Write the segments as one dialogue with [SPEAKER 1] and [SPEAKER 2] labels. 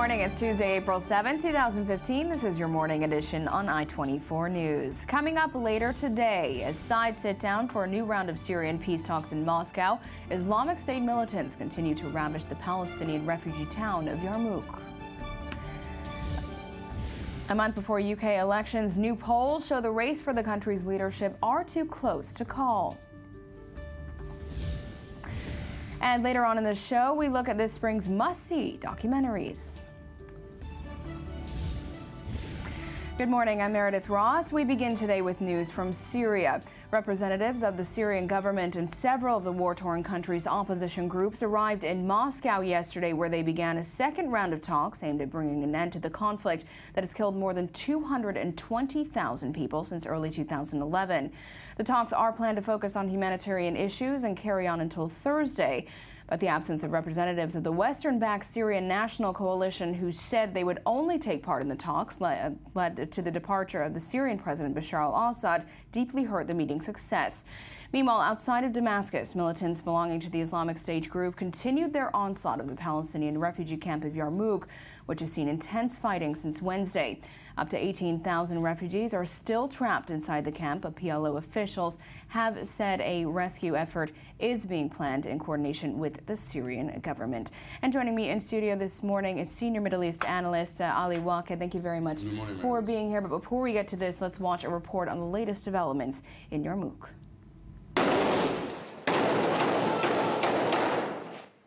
[SPEAKER 1] morning. It's Tuesday, April 7, 2015. This is your morning edition on I-24 News. Coming up later today, as sides sit down for a new round of Syrian peace talks in Moscow, Islamic State militants continue to ravage the Palestinian refugee town of Yarmouk. A month before UK elections, new polls show the race for the country's leadership are too close to call. And later on in the show, we look at this spring's must-see documentaries. Good morning, I'm Meredith Ross. We begin today with news from Syria. Representatives of the Syrian government and several of the war-torn country's opposition groups arrived in Moscow yesterday, where they began a second round of talks aimed at bringing an end to the conflict that has killed more than 220,000 people since early 2011. The talks are planned to focus on humanitarian issues and carry on until Thursday. But the absence of representatives of the Western-backed Syrian National Coalition, who said they would only take part in the talks, led to the departure of the Syrian President Bashar al-Assad, deeply hurt the meeting's success. Meanwhile, outside of Damascus, militants belonging to the Islamic State group continued their onslaught of the Palestinian refugee camp of Yarmouk, which has seen intense fighting since Wednesday. Up to 18,000 refugees are still trapped inside the camp, but PLO officials have said a rescue effort is being planned in coordination with the Syrian government. And joining me in studio this morning is senior Middle East analyst Ali Waqed. Thank you very much for being here. But before we get to this, let's watch a report on the latest developments in Yarmouk.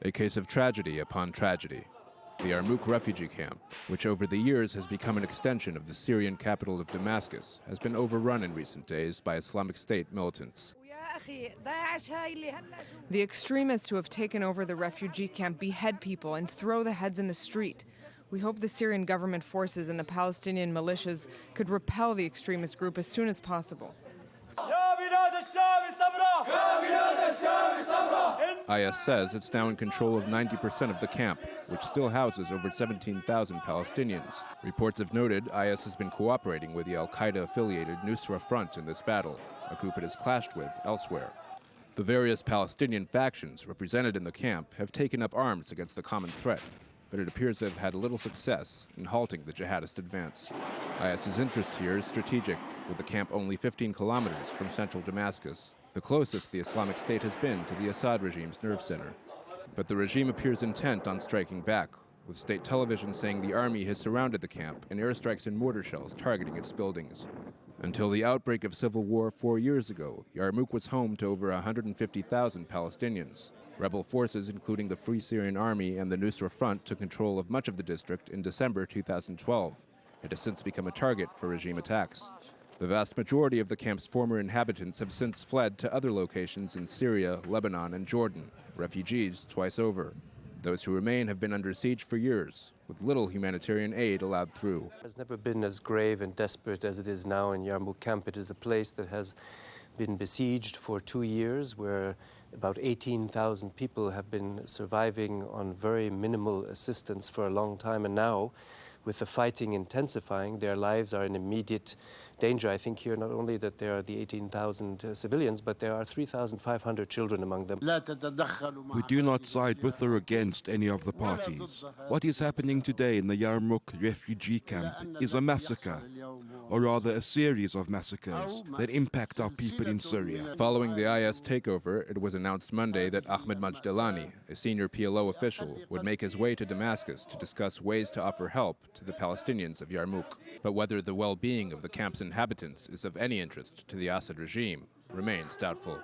[SPEAKER 2] A case of tragedy upon tragedy. The Yarmouk refugee camp, which over the years has become an extension of the Syrian capital of Damascus, has been overrun in recent days by Islamic State militants.
[SPEAKER 3] The extremists who have taken over the refugee camp behead people and throw the heads in the street. We hope the Syrian government forces and the Palestinian militias could repel the extremist group as soon as possible.
[SPEAKER 2] IS says it's now in control of 90% of the camp, which still houses over 17,000 Palestinians. Reports have noted IS has been cooperating with the al-Qaeda-affiliated Nusra Front in this battle, a group it has clashed with elsewhere. The various Palestinian factions represented in the camp have taken up arms against the common threat, but it appears they've had little success in halting the jihadist advance. IS's interest here is strategic, with the camp only 15 kilometers from central Damascus, the closest the Islamic State has been to the Assad regime's nerve center. But the regime appears intent on striking back, with state television saying the army has surrounded the camp and airstrikes and mortar shells targeting its buildings. Until the outbreak of civil war 4 years ago, Yarmouk was home to over 150,000 Palestinians. Rebel forces, including the Free Syrian Army and the Nusra Front, took control of much of the district in December 2012. It has since become a target for regime attacks. The vast majority of the camp's former inhabitants have since fled to other locations in Syria, Lebanon, and Jordan, refugees twice over. Those who remain have been under siege for years, with little humanitarian aid allowed through.
[SPEAKER 4] It has never been as grave and desperate as it is now in Yarmouk camp. It is a place that has been besieged for 2 years, where about 18,000 people have been surviving on very minimal assistance for a long time, and now, with the fighting intensifying, their lives are in immediate danger. I think here not only that there are the 18,000 civilians, but there are 3,500 children among them.
[SPEAKER 5] We do not side with or against any of the parties. What is happening today in the Yarmouk refugee camp is a massacre, or rather a series of massacres that impact our people in Syria.
[SPEAKER 2] Following the IS takeover, it was announced Monday that Ahmed Majdalani, a senior PLO official, would make his way to Damascus to discuss ways to offer help to the Palestinians of Yarmouk. But whether the well-being of the camp's inhabitants is of any interest to the Assad regime remains doubtful.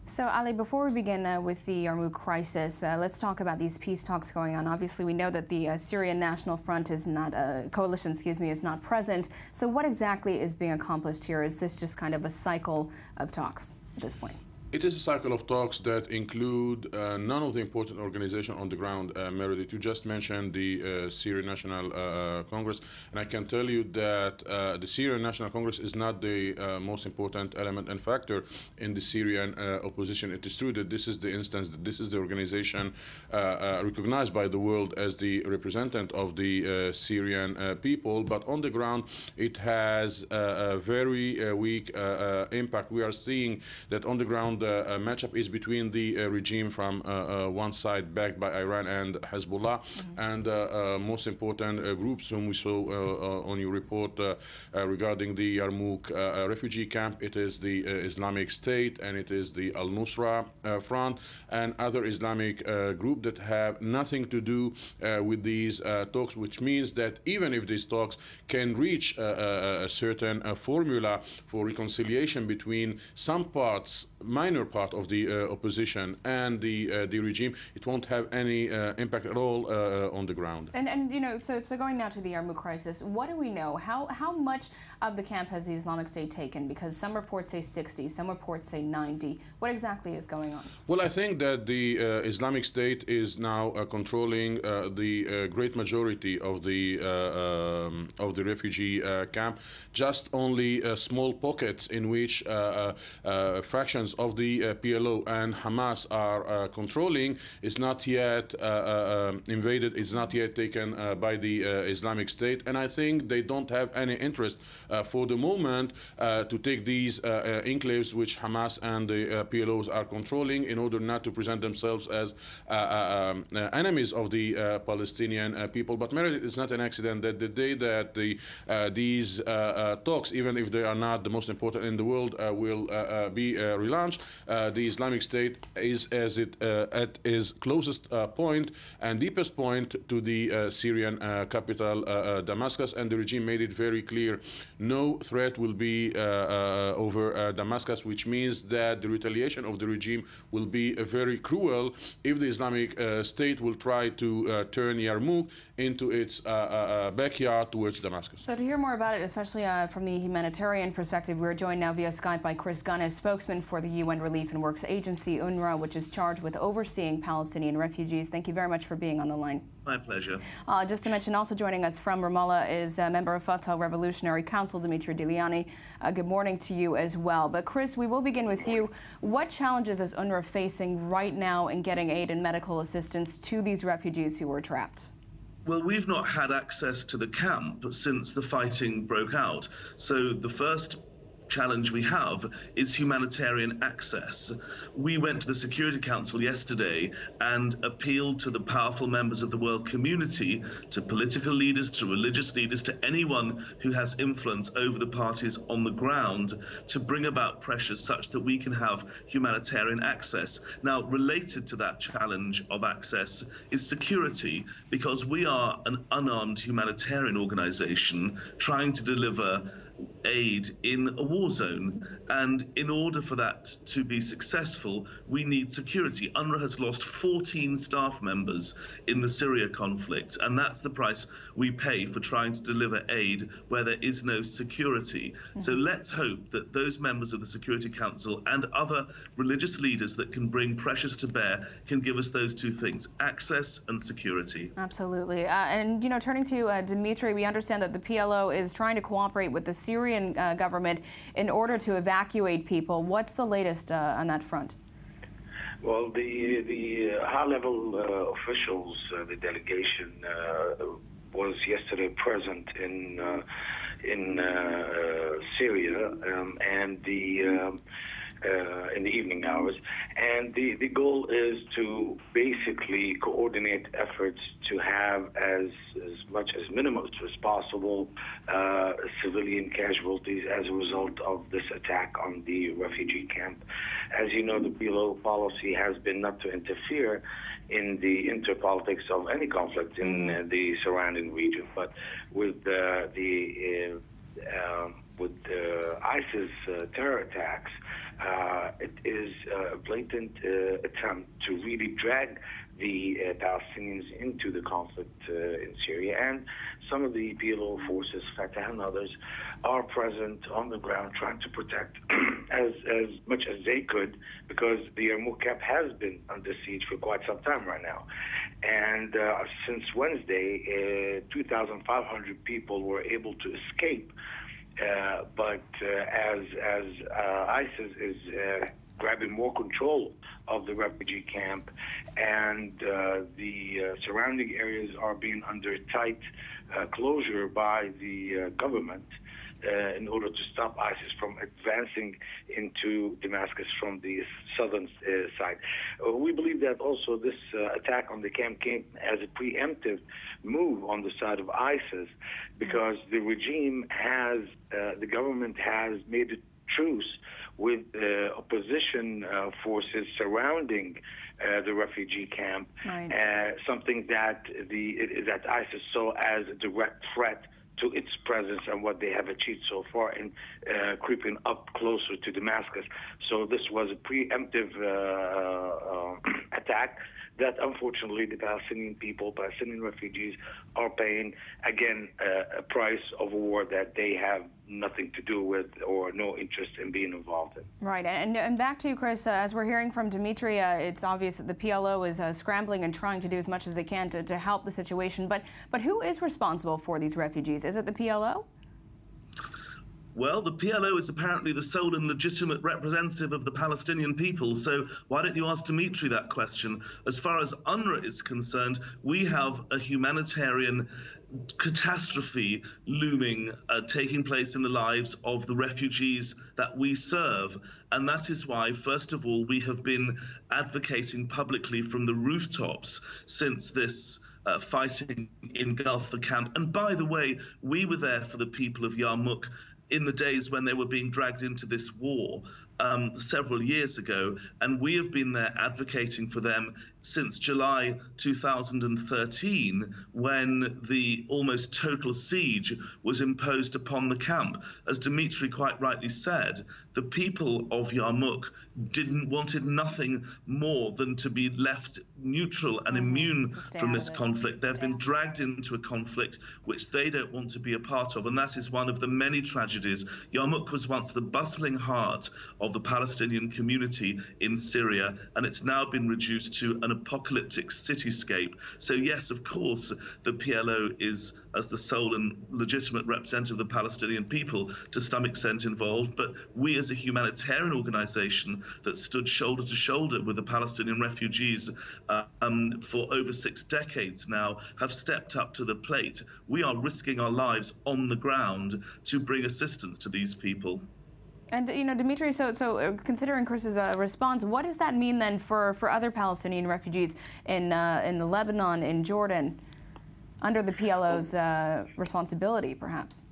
[SPEAKER 1] So, Ali, before we begin with the Yarmouk crisis, let's talk about these peace talks going on. Obviously, we know that the Syrian National Front is not, coalition, is not present. So what exactly is being accomplished here? Is this just kind of a cycle of talks at this point?
[SPEAKER 6] It is a cycle of talks that include none of the important organizations on the ground, Meredith. You just mentioned the Syrian National Congress, and I can tell you that the Syrian National Congress is not the most important element and factor in the Syrian opposition. It is true that this is the instance, that this is the organization recognized by the world as the representative of the Syrian people, but on the ground it has a very weak impact. We are seeing that on the ground on-the-ground matchup is between the regime from one side backed by Iran and Hezbollah, and most important groups whom we saw on your report regarding the Yarmouk refugee camp. It is the Islamic State, and it is the Al-Nusra Front, and other Islamic group that have nothing to do with these talks, which means that even if these talks can reach a certain formula for reconciliation between some parts, minor part of the opposition and the regime, it won't have any impact at all on the ground.
[SPEAKER 1] And you know, so going now to the Yarmouk crisis, what do we know? How much of the camp has the Islamic State taken? Because some reports say 60, some reports say 90. What exactly is going on?
[SPEAKER 6] Well, I think that the Islamic State is now controlling the great majority of the refugee camp. Just only small pockets in which fractions of the PLO and Hamas are controlling is not yet invaded, is not yet taken by the Islamic State, and I think they don't have any interest for the moment to take these enclaves which Hamas and the PLOs are controlling, in order not to present themselves as enemies of the Palestinian people. But Meredith, it's not an accident that the day that these talks, even if they are not the most important in the world, will be relaunched, the Islamic State is at its closest point and deepest point to the Syrian capital, Damascus, and the regime made it very clear no threat will be over Damascus, which means that the retaliation of the regime will be very cruel if the Islamic State will try to turn Yarmouk into its backyard towards Damascus.
[SPEAKER 1] So to hear more about it, especially from the humanitarian perspective, we're joined now via Skype by Chris Gunness, spokesman for the UN Relief and Works Agency, UNRWA, which is charged with overseeing Palestinian refugees. Thank you very much for being on the line.
[SPEAKER 7] My pleasure.
[SPEAKER 1] Just to mention, also joining us from Ramallah is a member of Fatah Revolutionary Council, Dimitri Diliani. Good morning to you as well. But Chris, we will begin with you. What challenges is UNRWA facing right now in getting aid and medical assistance to these refugees who were trapped?
[SPEAKER 7] Well, we've not had access to the camp since the fighting broke out. So the first challenge we have is humanitarian access. We went to the Security Council yesterday and appealed to the powerful members of the world community, to political leaders, to religious leaders, to anyone who has influence over the parties on the ground, to bring about pressures such that we can have humanitarian access. Now, related to that challenge of access is security, because we are an unarmed humanitarian organization trying to deliver aid in a war zone, and in order for that to be successful, we need security. UNRWA has lost 14 staff members in the Syria conflict, and that's the price we pay for trying to deliver aid where there is no security. So let's hope that those members of the Security Council and other religious leaders that can bring pressures to bear can give us those two things: access and security.
[SPEAKER 1] Absolutely. And, you know, turning to Dimitri, we understand that the PLO is trying to cooperate with the Syrian government in order to evacuate people. What's the latest on that front?
[SPEAKER 8] Well, the high-level officials, the delegation, was yesterday present in Syria, and in the evening hours, and the goal is to basically coordinate efforts to have as much as minimal as possible civilian casualties as a result of this attack on the refugee camp. As you know, the PLO policy has been not to interfere in the interpolitics of any conflict in the surrounding region, but with ISIS terror attacks, it is a blatant attempt to really drag the Palestinians into the conflict in Syria. And some of the PLO forces, Fatah and others, are present on the ground trying to protect as much as they could, because the Yarmouk camp has been under siege for quite some time right now. And since Wednesday, 2,500 people were able to escape. But as ISIS is grabbing more control of the refugee camp, and the surrounding areas are being under tight closure by the government in order to stop ISIS from advancing into Damascus from the southern side. We believe that also this attack on the camp came as a preemptive move on the side of ISIS, because the regime has, the government has made a truce with opposition forces surrounding the refugee camp,
[SPEAKER 1] right.
[SPEAKER 8] Something that that ISIS saw as a direct threat to its presence and what they have achieved so far in creeping up closer to Damascus. So this was a preemptive attack that unfortunately the Palestinian people, Palestinian refugees, are paying, again, a price of a war that they have nothing to do with or no interest in being involved in.
[SPEAKER 1] Right, and back to you, Chris, as we're hearing from Dimitri, it's obvious that the PLO is scrambling and trying to do as much as they can to help the situation, but who is responsible for these refugees? Is it the PLO?
[SPEAKER 7] Well, the PLO is apparently the sole and legitimate representative of the Palestinian people, so why don't you ask Dimitri that question? As far as UNRWA is concerned, we have a humanitarian catastrophe looming, taking place in the lives of the refugees that we serve. And that is why, first of all, we have been advocating publicly from the rooftops since this fighting engulfed the camp. And by the way, we were there for the people of Yarmouk in the days when they were being dragged into this war several years ago, and we have been there advocating for them since July 2013, when the almost total siege was imposed upon the camp. As Dimitri quite rightly said, the people of Yarmouk wanted nothing more than to be left neutral and immune from this conflict. They've been dragged into a conflict which they don't want to be a part of, and that is one of the many tragedies. Yarmouk was once the bustling heart of the Palestinian community in Syria, and it's now been reduced to an apocalyptic cityscape. So yes, of course, the PLO is, as the sole and legitimate representative of the Palestinian people, to some extent involved, but we as a humanitarian organization that stood shoulder to shoulder with the Palestinian refugees for over 6 decades now have stepped up to the plate. We are risking our lives on the ground to bring assistance to these people.
[SPEAKER 1] And, you know, Dimitri, so considering Chris's response, what does that mean then for other Palestinian refugees in Lebanon, in Jordan, under the PLO's responsibility, perhaps?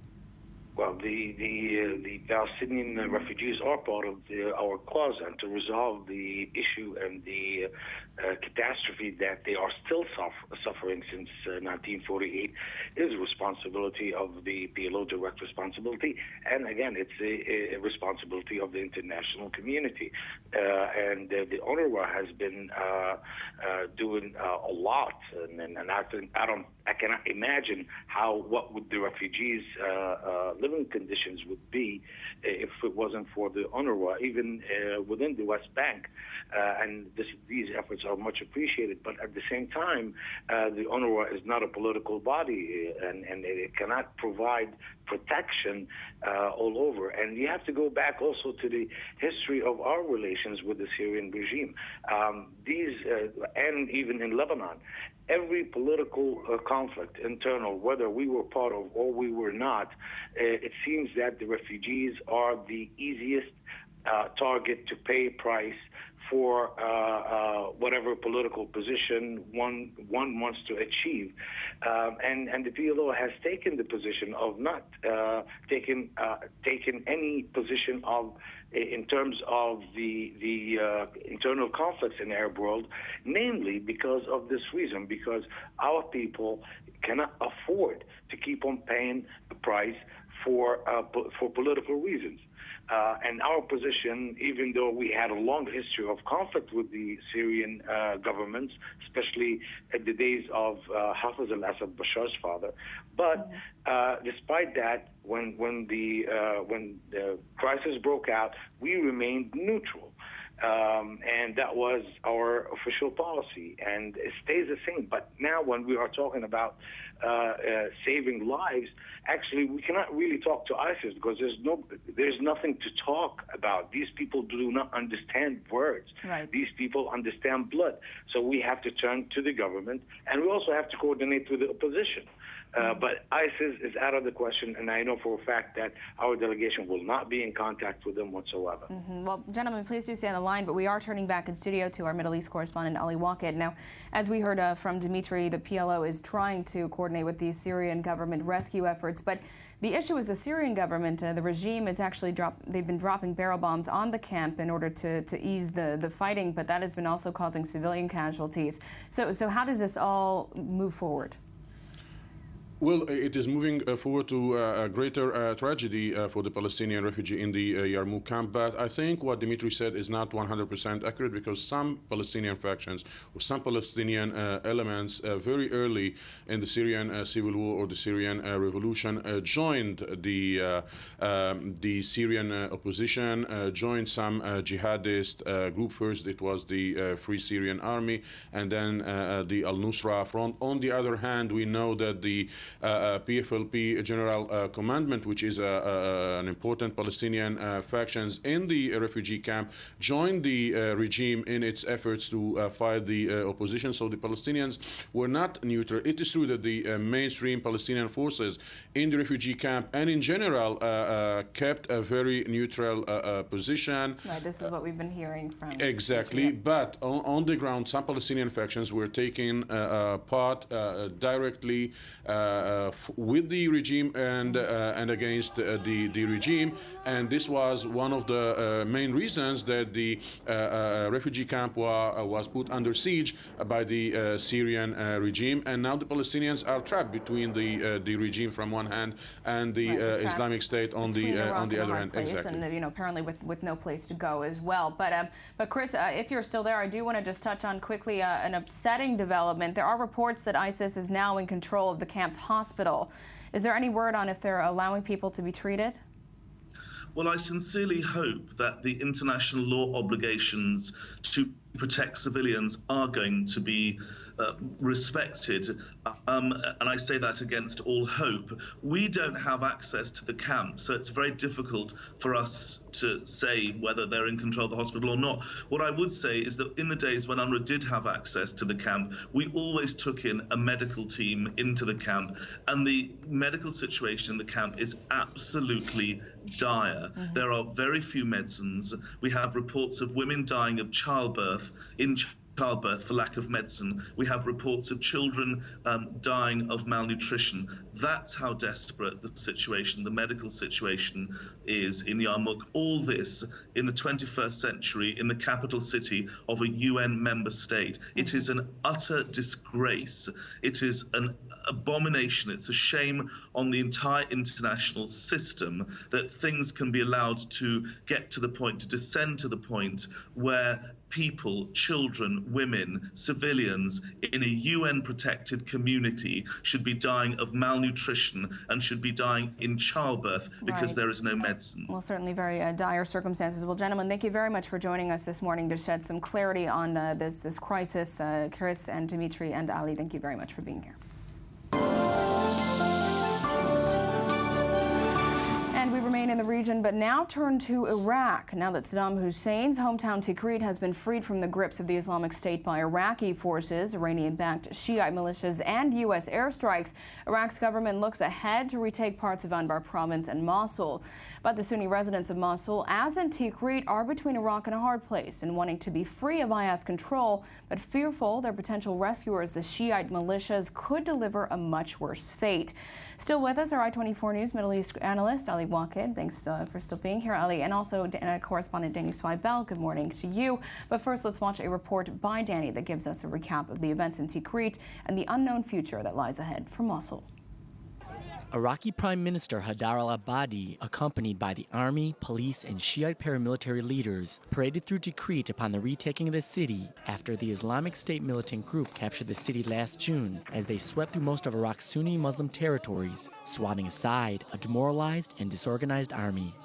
[SPEAKER 8] Well, the Palestinian refugees are part of our cause, and to resolve the issue and the catastrophe that they are still suffering since 1948 is a responsibility of the PLO, direct responsibility, and again, it's a responsibility of the international community. And the UNRWA has been doing a lot, and I cannot imagine what would the refugees' living conditions would be if it wasn't for the UNRWA, even within the West Bank. And these efforts are much appreciated, but at the same time, the UNRWA is not a political body, and it cannot provide protection all over. And you have to go back also to the history of our relations with the Syrian regime. And even in Lebanon, every political conflict, internal, whether we were part of or we were not, it seems that the refugees are the easiest target to pay a price for whatever political position one wants to achieve. And the PLO has taken the position of not taking any position of in terms of the internal conflicts in the Arab world, namely because of this reason, because our people cannot afford to keep on paying the price for political reasons. And our position, even though we had a long history of conflict with the Syrian governments, especially at the days of Hafez al-Assad, Bashar's father, but despite that, when the crisis broke out, we remained neutral. And that was our official policy, and it stays the same. But now when we are talking about saving lives, actually we cannot really talk to ISIS because there's nothing to talk about. These people do not understand words.
[SPEAKER 1] Right.
[SPEAKER 8] These people understand blood. So we have to turn to the government, and we also have to coordinate with the opposition. But ISIS is out of the question, and I know for a fact that our delegation will not be in contact with them whatsoever.
[SPEAKER 1] Well, gentlemen, please do stay on the line, but we are turning back in studio to our Middle East correspondent, Ali Waqid. Now, as we heard from Dimitri, the PLO is trying to coordinate with the Syrian government rescue efforts, but the issue is the Syrian government, the regime is actually they've been dropping barrel bombs on the camp in order to ease the fighting, but that has been also causing civilian casualties. So how does this all move forward?
[SPEAKER 6] Well, it is moving forward to a greater tragedy for the Palestinian refugee in the Yarmouk camp. But I think what Dimitri said is not 100% accurate, because some Palestinian factions or some Palestinian elements very early in the Syrian civil war or the Syrian revolution joined the Syrian opposition, joined some jihadist group. First, it was the Free Syrian Army, and then the Al-Nusra Front. On the other hand, we know that the PFLP General Commandment, which is an important Palestinian factions in the refugee camp, joined the regime in its efforts to fight the opposition. So the Palestinians were not neutral. It is true that the mainstream Palestinian forces in the refugee camp and in general kept a very neutral position.
[SPEAKER 1] Right, this is what we've been hearing from.
[SPEAKER 6] Exactly, but on the ground, some Palestinian factions were taking part directly with the regime and against the regime, and this was one of the main reasons that the refugee camp was put under siege by the Syrian regime, and now the Palestinians are trapped between the regime from one hand and the Islamic State on the other hand. Exactly.
[SPEAKER 1] And apparently with no place to go as well. But Chris, if you're still there, I do want to just touch on quickly an upsetting development. There are reports that ISIS is now in control of the camp's hospital. Is there any word on if they're allowing people to be treated?
[SPEAKER 7] Well, I sincerely hope that the international law obligations to protect civilians are going to be respected, and I say that against all hope. We don't have access to the camp, so it's very difficult for us to say whether they're in control of the hospital or not. What I would say is that in the days when UNRWA did have access to the camp, we always took in a medical team into the camp, and the medical situation in the camp is absolutely dire. There are very few medicines. We have reports of women dying of childbirth for lack of medicine. We have reports of children dying of malnutrition. That's how desperate the situation, the medical situation is in Yarmouk. All this in the 21st century in the capital city of a UN member state. It is an utter disgrace. It is an abomination. It's a shame on the entire international system that things can be allowed to get to the point, to descend to the point where people, children, women, civilians in a UN-protected community should be dying of malnutrition and should be dying in childbirth because there is no medicine.
[SPEAKER 1] Well, certainly very dire circumstances. Well, gentlemen, thank you very much for joining us this morning to shed some clarity on this crisis. Chris and Dimitri and Ali, thank you very much for being here. And we remain in the region, but now turn to Iraq. Now that Saddam Hussein's hometown Tikrit has been freed from the grips of the Islamic State by Iraqi forces, Iranian-backed Shiite militias, and U.S. airstrikes, Iraq's government looks ahead to retake parts of Anbar province and Mosul. But the Sunni residents of Mosul, as in Tikrit, are between a rock and a hard place and wanting to be free of IS control, but fearful their potential rescuers, the Shiite militias, could deliver a much worse fate. Still with us, our I-24 News Middle East analyst, Ali Waqid. Thanks for still being here, Ali. And also correspondent Danny Swibel. Good morning to you. But first, let's watch a report by Danny that gives us a recap of the events in Tikrit and the unknown future that lies ahead for Mosul.
[SPEAKER 9] Iraqi Prime Minister Haidar al-Abadi, accompanied by the army, police, and Shiite paramilitary leaders, paraded through Tikrit upon the retaking of the city after the Islamic State militant group captured the city last June as they swept through most of Iraq's Sunni Muslim territories, swatting aside a demoralized and disorganized army.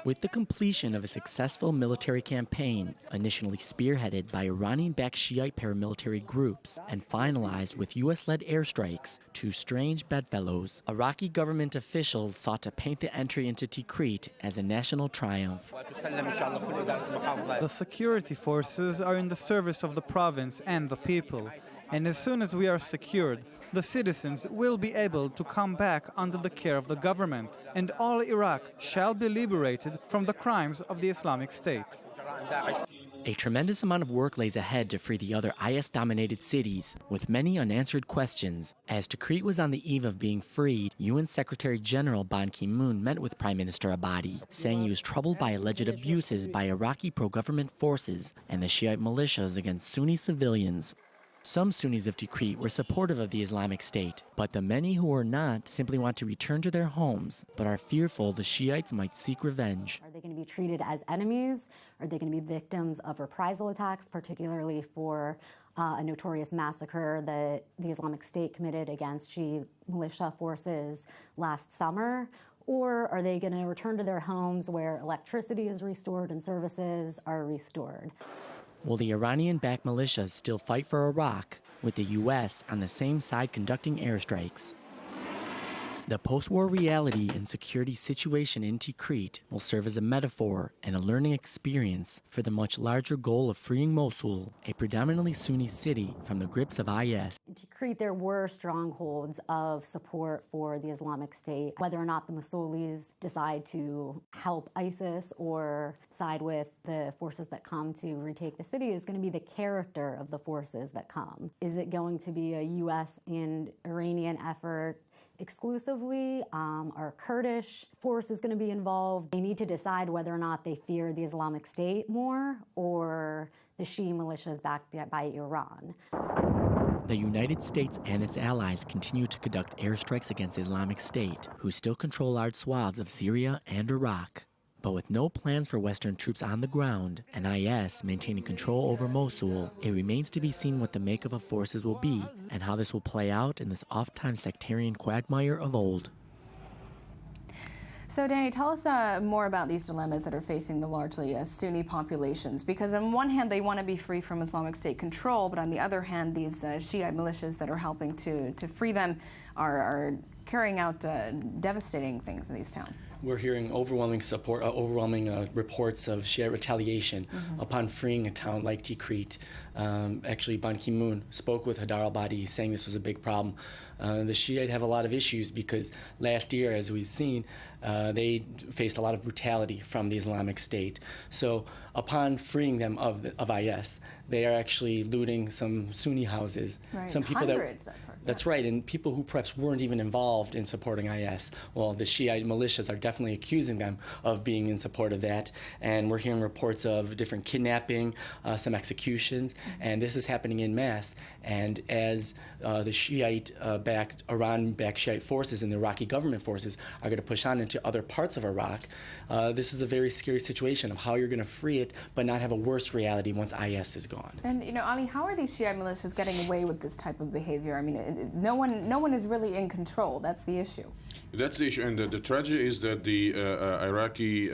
[SPEAKER 9] With the completion of a successful military campaign, initially spearheaded by Iranian-backed Shiite paramilitary groups and finalized with U.S.-led airstrikes to strange bedfellows, Iraqi government officials sought to paint the entry into Tikrit as a national triumph.
[SPEAKER 10] The security forces are in the service of the province and the people, and as soon as we are secured, the citizens will be able to come back under the care of the government, and all Iraq shall be liberated from the crimes of the Islamic State.
[SPEAKER 9] A tremendous amount of work lays ahead to free the other IS-dominated cities, with many unanswered questions. As Tikrit was on the eve of being freed, UN Secretary General Ban Ki-moon met with Prime Minister Abadi, saying he was troubled by alleged abuses by Iraqi pro-government forces and the Shiite militias against Sunni civilians. Some Sunnis of Tikrit were supportive of the Islamic State, but the many who are not simply want to return to their homes, but are fearful the Shiites might seek revenge.
[SPEAKER 11] Are they going to be treated as enemies? Are they going to be victims of reprisal attacks, particularly for a notorious massacre that the Islamic State committed against Shiite militia forces last summer? Or are they going to return to their homes where electricity is restored and services are restored?
[SPEAKER 9] Will the Iranian-backed militias still fight for Iraq, with the U.S. on the same side conducting airstrikes? The post-war reality and security situation in Tikrit will serve as a metaphor and a learning experience for the much larger goal of freeing Mosul, a predominantly Sunni city, from the grips of IS.
[SPEAKER 11] In Tikrit, there were strongholds of support for the Islamic State. Whether or not the Mosulis decide to help ISIS or side with the forces that come to retake the city is going to be the character of the forces that come. Is it going to be a U.S. and Iranian effort exclusively? Are Kurdish forces going to be involved? They need to decide whether or not they fear the Islamic State more or the Shia militias backed by Iran.
[SPEAKER 9] The United States and its allies continue to conduct airstrikes against Islamic State, who still control large swaths of Syria and Iraq. But with no plans for Western troops on the ground and IS maintaining control over Mosul, it remains to be seen what the makeup of forces will be and how this will play out in this oft-times sectarian quagmire of old.
[SPEAKER 1] So, Danny, tell us more about these dilemmas that are facing the largely Sunni populations, because on one hand they want to be free from Islamic State control, but on the other hand these Shiite militias that are helping to free them are carrying out devastating things in these towns.
[SPEAKER 12] We're hearing overwhelming reports of Shiite retaliation upon freeing a town like Tikrit. Actually, Ban Ki-moon spoke with Haidar al-Abadi saying this was a big problem. The Shiite have a lot of issues because last year, as we've seen, they faced a lot of brutality from the Islamic State. So upon freeing them of IS, they are actually looting some Sunni houses.
[SPEAKER 1] Right.
[SPEAKER 12] Some people
[SPEAKER 1] Hundreds.
[SPEAKER 12] That's right, and people who perhaps weren't even involved in supporting IS. Well, the Shiite militias are definitely accusing them of being in support of that, and we're hearing reports of different kidnapping, some executions, and this is happening en masse. And as the Shiite-backed, Iran-backed Shiite forces and the Iraqi government forces are going to push on into other parts of Iraq, this is a very scary situation of how you're going to free it, but not have a worse reality once IS is gone.
[SPEAKER 1] And Ali, how are these Shiite militias getting away with this type of behavior? I mean, no one is really in control. That's the issue.
[SPEAKER 6] That's the issue, and the tragedy is that the Iraqi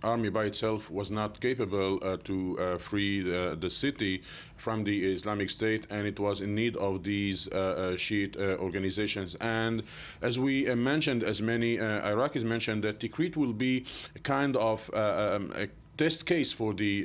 [SPEAKER 6] army by itself was not capable to free the city from the Islamic State, and it was in need of these Shiite organizations. And as we mentioned, as many Iraqis mentioned, that Tikrit will be a kind of a test case for the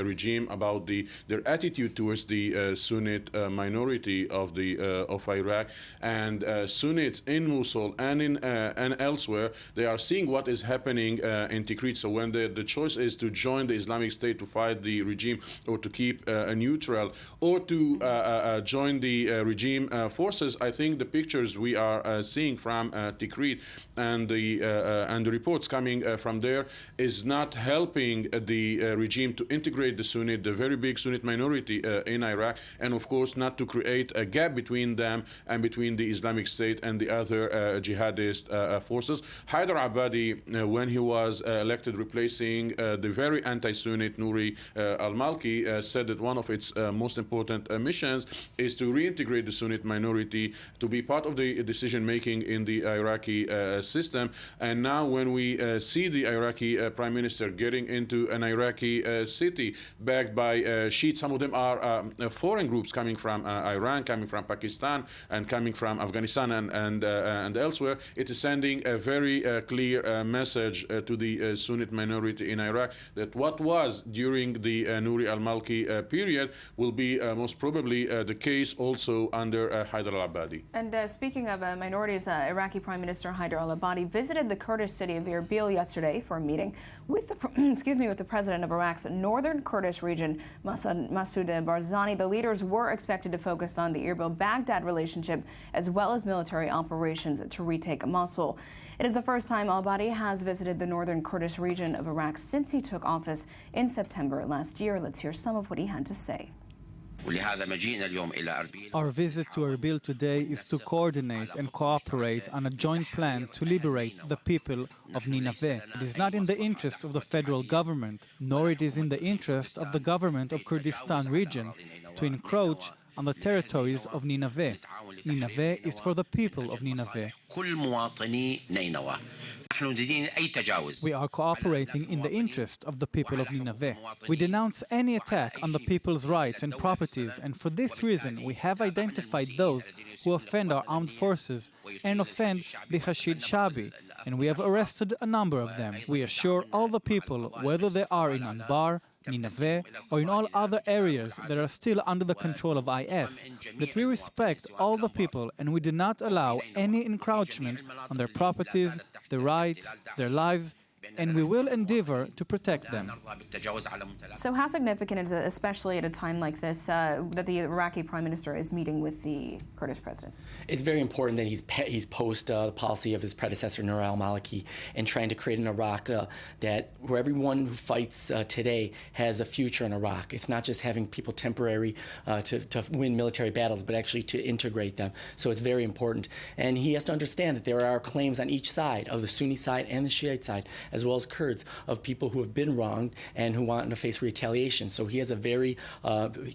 [SPEAKER 6] regime about their attitude towards the Sunnite minority of Iraq, and Sunnites in Mosul and elsewhere, they are seeing what is happening in Tikrit. So when the choice is to join the Islamic State to fight the regime, or to keep neutral, or to join the regime forces, I think the pictures we are seeing from Tikrit and the reports coming from there is not helping urging the regime to integrate the Sunni, the very big Sunni minority in Iraq, and of course not to create a gap between them and between the Islamic State and the other jihadist forces. Haider Abadi, when he was elected, replacing the very anti-Sunni Nouri al-Maliki, said that one of its most important missions is to reintegrate the Sunni minority to be part of the decision-making in the Iraqi system. And now when we see the Iraqi Prime Minister getting into an Iraqi city backed by Shiites, some of them are foreign groups coming from Iran, coming from Pakistan, and coming from Afghanistan and elsewhere, it is sending a very clear message to the Sunni minority in Iraq that what was during the Nouri al-Maliki period will be most probably the case also under Haider al-Abadi.
[SPEAKER 1] And speaking of minorities, Iraqi Prime Minister Haider al-Abadi visited the Kurdish city of Erbil yesterday for a meeting with the with the president of Iraq's northern Kurdish region, Masoud Barzani. The leaders were expected to focus on the Erbil-Baghdad relationship as well as military operations to retake Mosul. It is the first time al-Abadi has visited the northern Kurdish region of Iraq since he took office in September last year. Let's hear some of what he had to say.
[SPEAKER 10] Our visit to Erbil today is to coordinate and cooperate on a joint plan to liberate the people of Nineveh. It is not in the interest of the federal government, nor it is in the interest of the government of Kurdistan region to encroach on the territories of Nineveh. Nineveh is for the people of Nineveh. We are cooperating in the interest of the people of Nineveh. We denounce any attack on the people's rights and properties, and for this reason we have identified those who offend our armed forces and offend the Hashid Shabi, and we have arrested a number of them. We assure all the people, whether they are in Anbar, Nineveh, or in all other areas that are still under the control of IS, that we respect all the people and we do not allow any encroachment on their properties, their rights, their lives, and we will endeavor to protect them.
[SPEAKER 1] So how significant is it, especially at a time like this, that the Iraqi Prime Minister is meeting with the Kurdish president? It's
[SPEAKER 12] very important that he's post the policy of his predecessor, Nouri al-Maliki, and trying to create an Iraq where everyone who fights today has a future in Iraq. It's not just having people temporary to win military battles, but actually to integrate them. So it's very important. And he has to understand that there are claims on each side, of the Sunni side and the Shiite side, as well as Kurds, of people who have been wronged and who want to face retaliation. So he has a very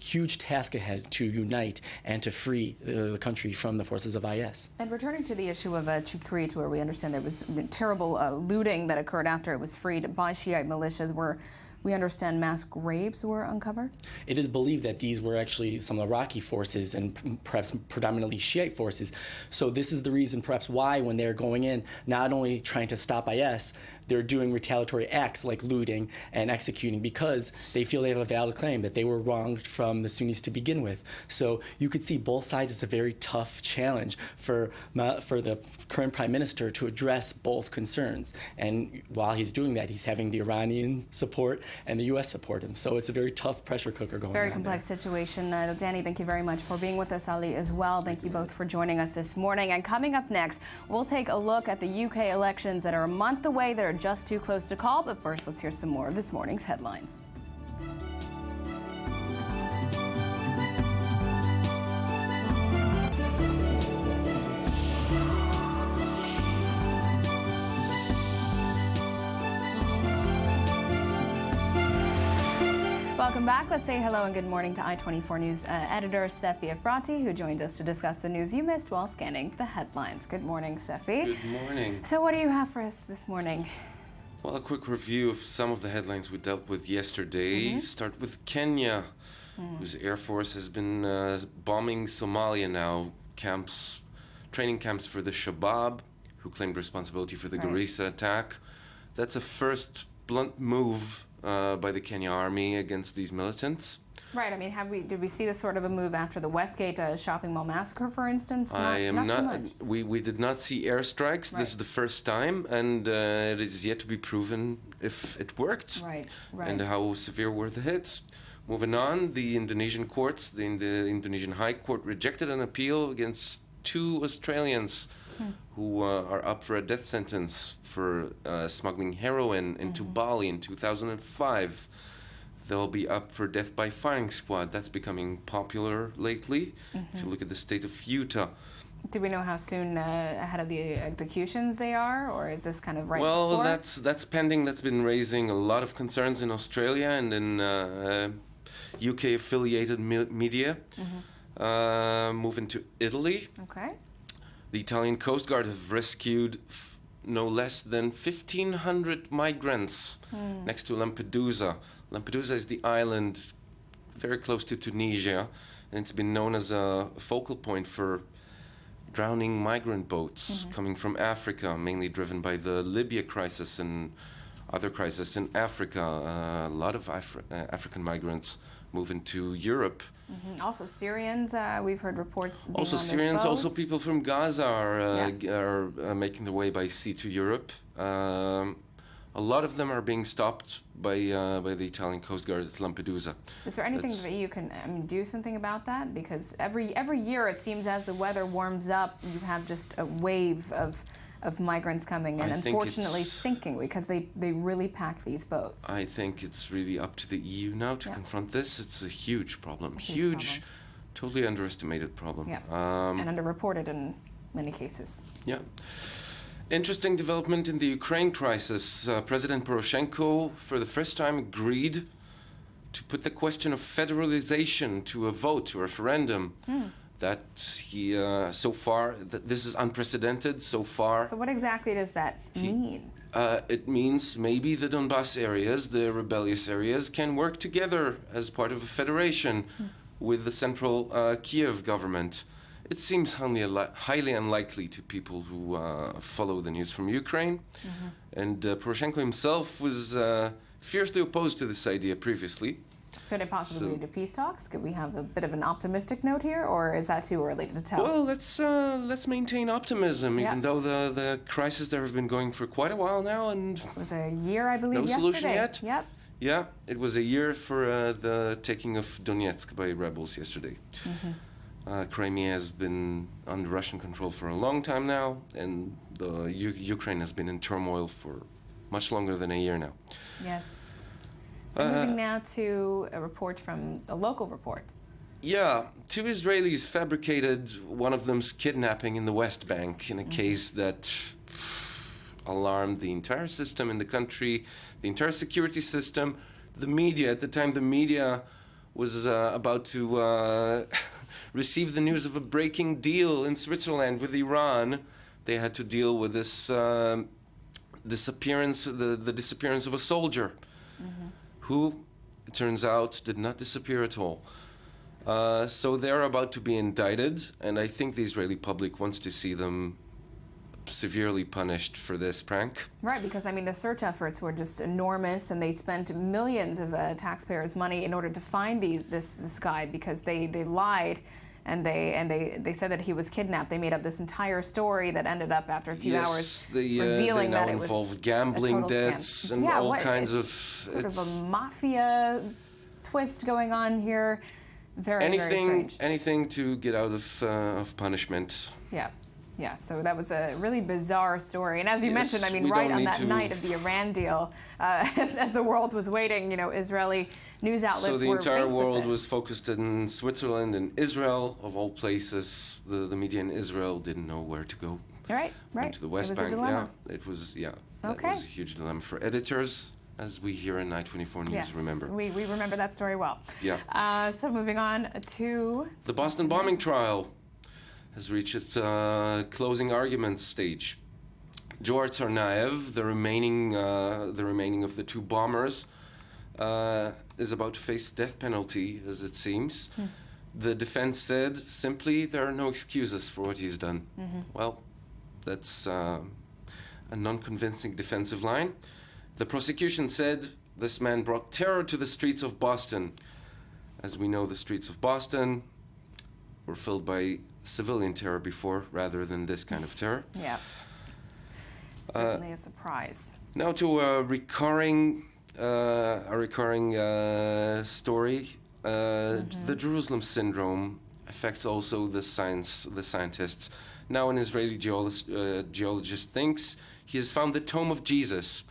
[SPEAKER 12] huge task ahead to unite and to free the country from the forces of IS.
[SPEAKER 1] And returning to the issue of Tikrit, where we understand there was terrible looting that occurred after it was freed by Shiite militias, where we understand mass graves were uncovered?
[SPEAKER 12] It is believed that these were actually some of the Iraqi forces and perhaps predominantly Shiite forces. So this is the reason perhaps why when they're going in, not only trying to stop IS, they're doing retaliatory acts like looting and executing because they feel they have a valid claim that they were wronged from the Sunnis to begin with. So you could see both sides. It's a very tough challenge for the current prime minister to address both concerns. And while he's doing that, he's having the Iranian support and the U.S. support him. So it's a very tough pressure cooker going on.
[SPEAKER 1] Very complex situation. Danny, thank you very much for being with us. Ali as well. Thank you both for joining us this morning. And coming up next, we'll take a look at the UK elections that are a month away, that are just too close to call. But first, let's hear some more of this morning's headlines. Welcome back. Let's say hello and good morning to I-24 News editor Sefi Efrati, who joins us to discuss the news you missed while scanning the headlines. Good morning, Sefi.
[SPEAKER 13] Good morning.
[SPEAKER 1] So what do you have for us this morning?
[SPEAKER 13] Well, a quick review of some of the headlines we dealt with yesterday. Start with Kenya, whose Air Force has been bombing Somalia now, training camps for the Shabab, who claimed responsibility for the Garissa attack. That's a first blunt move by the Kenya Army against these militants.
[SPEAKER 1] Right. I mean, did we see this sort of a move after the Westgate shopping mall massacre, for instance?
[SPEAKER 13] We did not see airstrikes. Right. This is the first time, and it is yet to be proven if it worked.
[SPEAKER 1] Right.
[SPEAKER 13] And how severe were the hits. Moving on, the Indonesian courts, the Indonesian High Court rejected an appeal against 2 Australians who are up for a death sentence for smuggling heroin into Bali in 2005. They'll be up for death by firing squad. That's becoming popular lately. If you look at the state of Utah.
[SPEAKER 1] Do we know how soon ahead of the executions they are, or is this kind of right
[SPEAKER 13] Well,
[SPEAKER 1] before?
[SPEAKER 13] that's pending. That's been raising a lot of concerns in Australia and in UK-affiliated media. Moving to Italy.
[SPEAKER 1] Okay.
[SPEAKER 13] The Italian Coast Guard have rescued no less than 1,500 migrants next to Lampedusa. Lampedusa is the island very close to Tunisia, and it's been known as a focal point for drowning migrant boats coming from Africa, mainly driven by the Libya crisis and other crises in Africa. A lot of African migrants moving to Europe.
[SPEAKER 1] Also Syrians, we've heard reports being
[SPEAKER 13] Also
[SPEAKER 1] on those
[SPEAKER 13] Syrians, also
[SPEAKER 1] boats.
[SPEAKER 13] people from Gaza are making their way by sea to Europe. A lot of them are being stopped by the Italian Coast Guard at Lampedusa.
[SPEAKER 1] Is there anything that you can do something about that? Because every year it seems as the weather warms up, you have just a wave of migrants coming and unfortunately sinking because they really pack these boats.
[SPEAKER 13] I think it's really up to the EU now to confront this. It's a huge problem. Huge, totally underestimated problem.
[SPEAKER 1] Yeah. And underreported in many cases.
[SPEAKER 13] Yeah. Interesting development in the Ukraine crisis. President Poroshenko, for the first time, agreed to put the question of federalization to a vote, to a referendum. That he, so far, that this is unprecedented so far.
[SPEAKER 1] So what exactly does that mean?
[SPEAKER 13] It means maybe the Donbass areas, the rebellious areas, can work together as part of a federation with the central Kiev government. It seems highly unlikely to people who follow the news from Ukraine. And Poroshenko himself was fiercely opposed to this idea previously.
[SPEAKER 1] Could it possibly lead to peace talks? Could we have a bit of an optimistic note here, or is that too early to tell?
[SPEAKER 13] Well, let's maintain optimism, even though the crisis there have been going for quite a while now, and
[SPEAKER 1] it was a year, I believe,
[SPEAKER 13] no solution yet.
[SPEAKER 1] Yep.
[SPEAKER 13] Yeah, it was a year for the taking of Donetsk by rebels yesterday. Crimea has been under Russian control for a long time now, and Ukraine has been in turmoil for much longer than a year now.
[SPEAKER 1] Yes. So moving now to a report from a local report.
[SPEAKER 13] Yeah, 2 Israelis fabricated one of them's kidnapping in the West Bank in a case that alarmed the entire system in the country, the entire security system, the media. At the time, the media was about to receive the news of a breaking deal in Switzerland with Iran. They had to deal with this disappearance, the disappearance of a soldier. Who, it turns out, did not disappear at all. So they're about to be indicted, and I think the Israeli public wants to see them severely punished for this prank.
[SPEAKER 1] Right, because I mean the search efforts were just enormous, and they spent millions of taxpayers' money in order to find this guy, because they lied. And they said that he was kidnapped. They made up this entire story that ended up after a few hours revealing that it was
[SPEAKER 13] involved gambling debts and all kinds of
[SPEAKER 1] sort of a mafia twist going on here. Very strange.
[SPEAKER 13] Anything to get out of punishment.
[SPEAKER 1] Yeah, so that was a really bizarre story. And as you mentioned, I mean, right on that night of the Iran deal, as the world was waiting, Israeli news outlets were
[SPEAKER 13] So the entire world
[SPEAKER 1] was
[SPEAKER 13] was focused in Switzerland and Israel, of all places. The media in Israel didn't know where to go.
[SPEAKER 1] Right.
[SPEAKER 13] Went to the West Bank. That was a huge dilemma for editors, as we here in I-24 News remember.
[SPEAKER 1] We remember that story well.
[SPEAKER 13] Yeah.
[SPEAKER 1] So moving on to
[SPEAKER 13] the Boston bombing trial has reached its closing arguments stage. Joar Tsarnaev, the remaining of the 2 bombers, is about to face death penalty, as it seems. The defense said simply there are no excuses for what he's done. Well, that's a non-convincing defensive line. The prosecution said this man brought terror to the streets of Boston. As we know, the streets of Boston were filled by civilian terror before, rather than this kind of terror.
[SPEAKER 1] Yeah. Certainly a surprise.
[SPEAKER 13] Now to a recurring story. The Jerusalem syndrome affects also the scientists. Now an Israeli geologist thinks he has found the tomb of Jesus.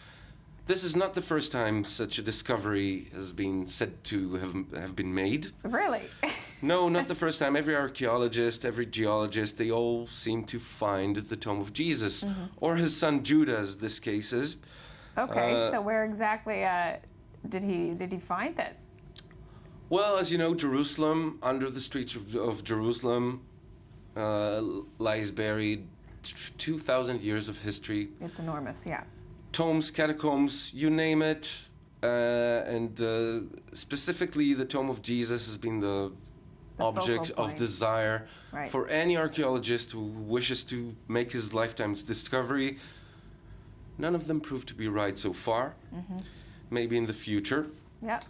[SPEAKER 13] This is not the first time such a discovery has been said to have been made.
[SPEAKER 1] Really?
[SPEAKER 13] No, not the first time. Every archaeologist, every geologist, they all seem to find the tomb of Jesus, or his son Judah, as this case is.
[SPEAKER 1] Okay, so where exactly did he find this?
[SPEAKER 13] Well, as you know, Jerusalem, under the streets of Jerusalem, lies buried 2,000 years of history.
[SPEAKER 1] It's enormous, yeah.
[SPEAKER 13] Tombs, catacombs, you name it. And specifically, the tomb of Jesus has been the object of desire for any archaeologist who wishes to make his lifetime's discovery. None of them proved to be right so far. Maybe in the future.
[SPEAKER 1] Yeah.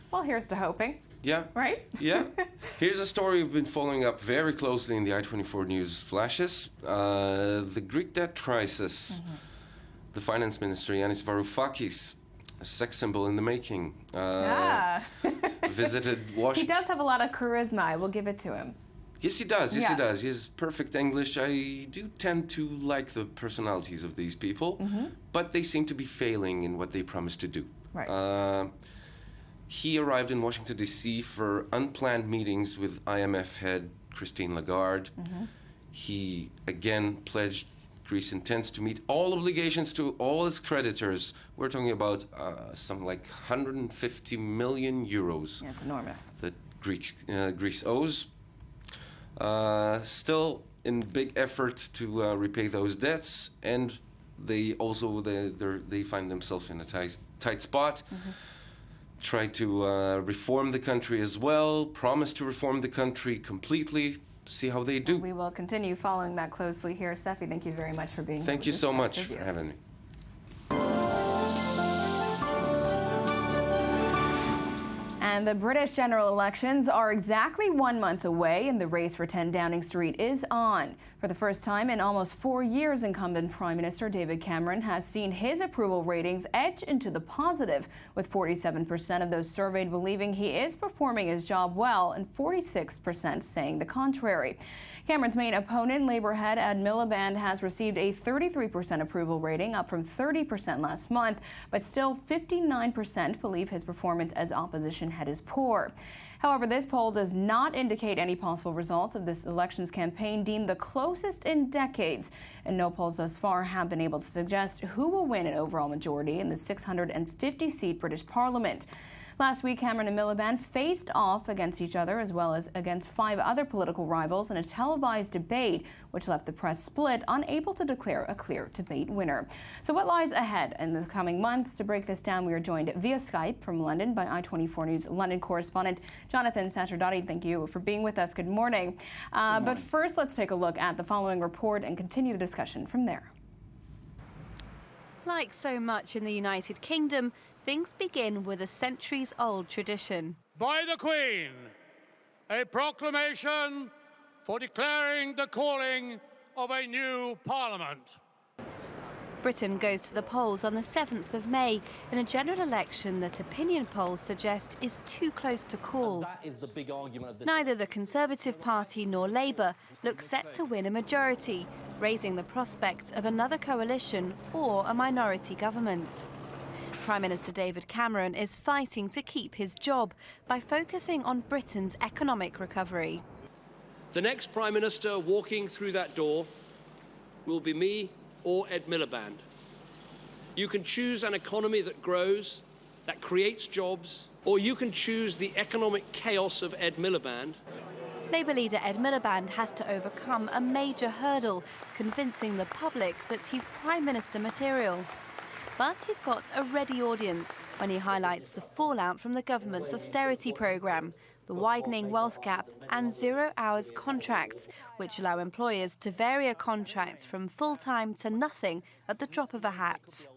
[SPEAKER 1] Well, here's to hoping.
[SPEAKER 13] Yeah.
[SPEAKER 1] Right?
[SPEAKER 13] Yeah. Here's a story we've been following up very closely in the I-24 News flashes. The Greek debt crisis. The finance minister, Yanis Varoufakis, a sex symbol in the making, visited Washington.
[SPEAKER 1] He does have a lot of charisma, I will give it to him.
[SPEAKER 13] Yes, he does. Yes, he does. He has perfect English. I do tend to like the personalities of these people, but they seem to be failing in what they promised to do.
[SPEAKER 1] Right.
[SPEAKER 13] He arrived in Washington, D.C. for unplanned meetings with IMF head Christine Lagarde. He again pledged Greece intends to meet all obligations to all its creditors. We're talking about something like 150 million euros.
[SPEAKER 1] Yeah, it's enormous.
[SPEAKER 13] That Greece owes. Still in big effort to repay those debts, and they also they find themselves in a tight spot. Try to reform the country as well. Promise to reform the country completely. See how they do.
[SPEAKER 1] We will continue following that closely here. Steffi, thank you very much for being here.
[SPEAKER 13] Thank you so much for having me.
[SPEAKER 1] And the British general elections are exactly 1 month away, and the race for 10 Downing Street is on. For the first time in almost 4 years, incumbent Prime Minister David Cameron has seen his approval ratings edge into the positive, with 47% of those surveyed believing he is performing his job well and 46% saying the contrary. Cameron's main opponent, Labour head Ed Miliband, has received a 33% approval rating, up from 30% last month, but still 59% believe his performance as opposition head is poor. However, this poll does not indicate any possible results of this elections campaign deemed the closest in decades, and no polls thus far have been able to suggest who will win an overall majority in the 650-seat British Parliament. Last week, Cameron and Miliband faced off against each other as well as against 5 other political rivals in a televised debate, which left the press split, unable to declare a clear debate winner. So what lies ahead in the coming months? To break this down, we are joined via Skype from London by I-24 News London correspondent Jonathan Sastrodati. Thank you for being with us. Good morning. But first, let's take a look at the following report and continue the discussion from there.
[SPEAKER 14] Like so much in the United Kingdom, things begin with a centuries-old tradition.
[SPEAKER 15] By the Queen, a proclamation for declaring the calling of a new Parliament.
[SPEAKER 14] Britain goes to the polls on the 7th of May in a general election that opinion polls suggest is too close to call.
[SPEAKER 16] That is the big argument of this.
[SPEAKER 14] Neither the Conservative Party nor Labour look set to win a majority, raising the prospect of another coalition or a minority government. Prime Minister David Cameron is fighting to keep his job by focusing on Britain's economic recovery.
[SPEAKER 17] The next Prime Minister walking through that door will be me or Ed Miliband. You can choose an economy that grows, that creates jobs, or you can choose the economic chaos of Ed Miliband.
[SPEAKER 14] Labour leader Ed Miliband has to overcome a major hurdle, convincing the public that he's Prime Minister material. But he's got a ready audience when he highlights the fallout from the government's austerity programme, the widening wealth gap and 0 hours contracts, which allow employers to vary a contract from full-time to nothing at the drop of a hat.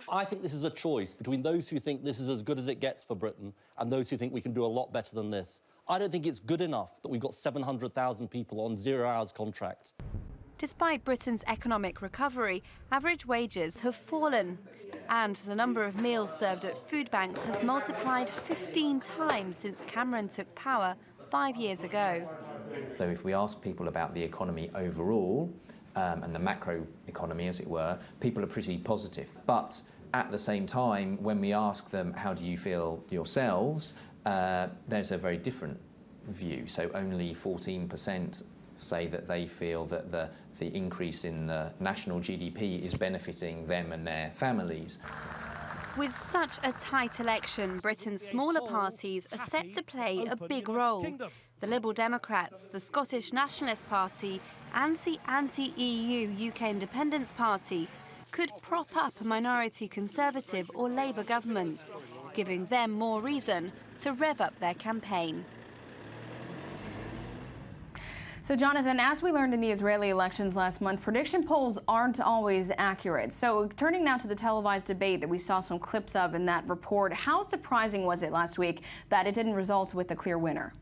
[SPEAKER 16] I think this is a choice between those who think this is as good as it gets for Britain and those who think we can do a lot better than this. I don't think it's good enough that we've got 700,000 people on 0 hours contracts.
[SPEAKER 14] Despite Britain's economic recovery, average wages have fallen. And the number of meals served at food banks has multiplied 15 times since Cameron took power 5 years ago.
[SPEAKER 18] So if we ask people about the economy overall, and the macro economy, as it were, people are pretty positive. But at the same time, when we ask them, how do you feel yourselves, there's a very different view. So only 14% say that they feel that the increase in the national GDP is benefiting them and their families.
[SPEAKER 14] With such a tight election, Britain's smaller parties are set to play a big role. The Liberal Democrats, the Scottish Nationalist Party and the anti-EU UK Independence Party could prop up a minority Conservative or Labour government, giving them more reason to rev up their campaign.
[SPEAKER 1] So, Jonathan, as we learned in the Israeli elections last month, prediction polls aren't always accurate. So, turning now to the televised debate that we saw some clips of in that report, how surprising was it last week that it didn't result with a clear winner?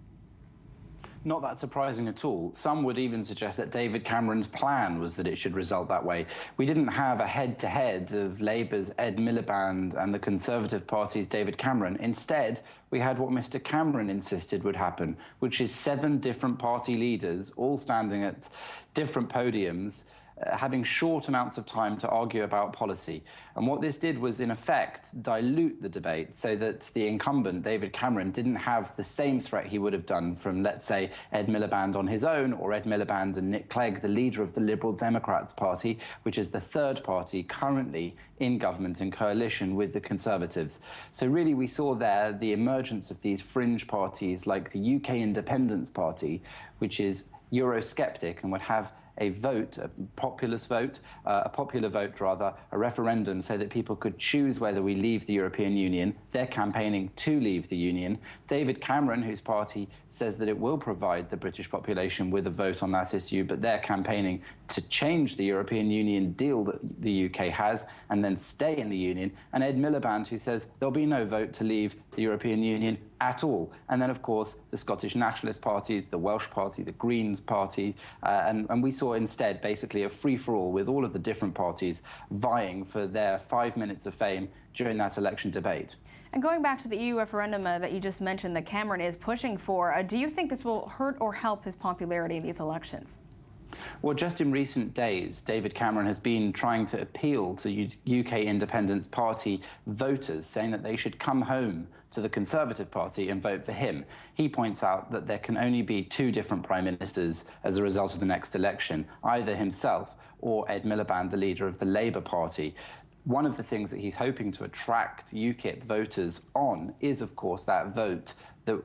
[SPEAKER 19] Not that surprising at all. Some would even suggest that David Cameron's plan was that it should result that way. We didn't have a head-to-head of Labour's Ed Miliband and the Conservative Party's David Cameron. Instead, we had what Mr. Cameron insisted would happen, which is 7 different party leaders all standing at different podiums, having short amounts of time to argue about policy. And what this did was, in effect, dilute the debate so that the incumbent, David Cameron, didn't have the same threat he would have done from, let's say, Ed Miliband on his own, or Ed Miliband and Nick Clegg, the leader of the Liberal Democrats Party, which is the third party currently in government in coalition with the Conservatives. So really we saw there the emergence of these fringe parties like the UK Independence Party, which is Eurosceptic and would have a vote, a popular vote, a referendum, so that people could choose whether we leave the European Union. They're campaigning to leave the Union. David Cameron, whose party says that it will provide the British population with a vote on that issue, but they're campaigning to change the European Union deal that the UK has and then stay in the Union. And Ed Miliband, who says there'll be no vote to leave the European Union at all. And then, of course, the Scottish Nationalist parties, the Welsh Party, the Greens Party, and we saw instead basically a free-for-all with all of the different parties vying for their 5 minutes of fame during that election debate.
[SPEAKER 1] And going back to the EU referendum that you just mentioned that Cameron is pushing for, do you think this will hurt or help his popularity in these elections?
[SPEAKER 19] Well, just in recent days, David Cameron has been trying to appeal to UK Independence Party voters, saying that they should come home to the Conservative Party and vote for him. He points out that there can only be 2 different prime ministers as a result of the next election, either himself or Ed Miliband, the leader of the Labour Party. One of the things that he's hoping to attract UKIP voters on is, of course, that vote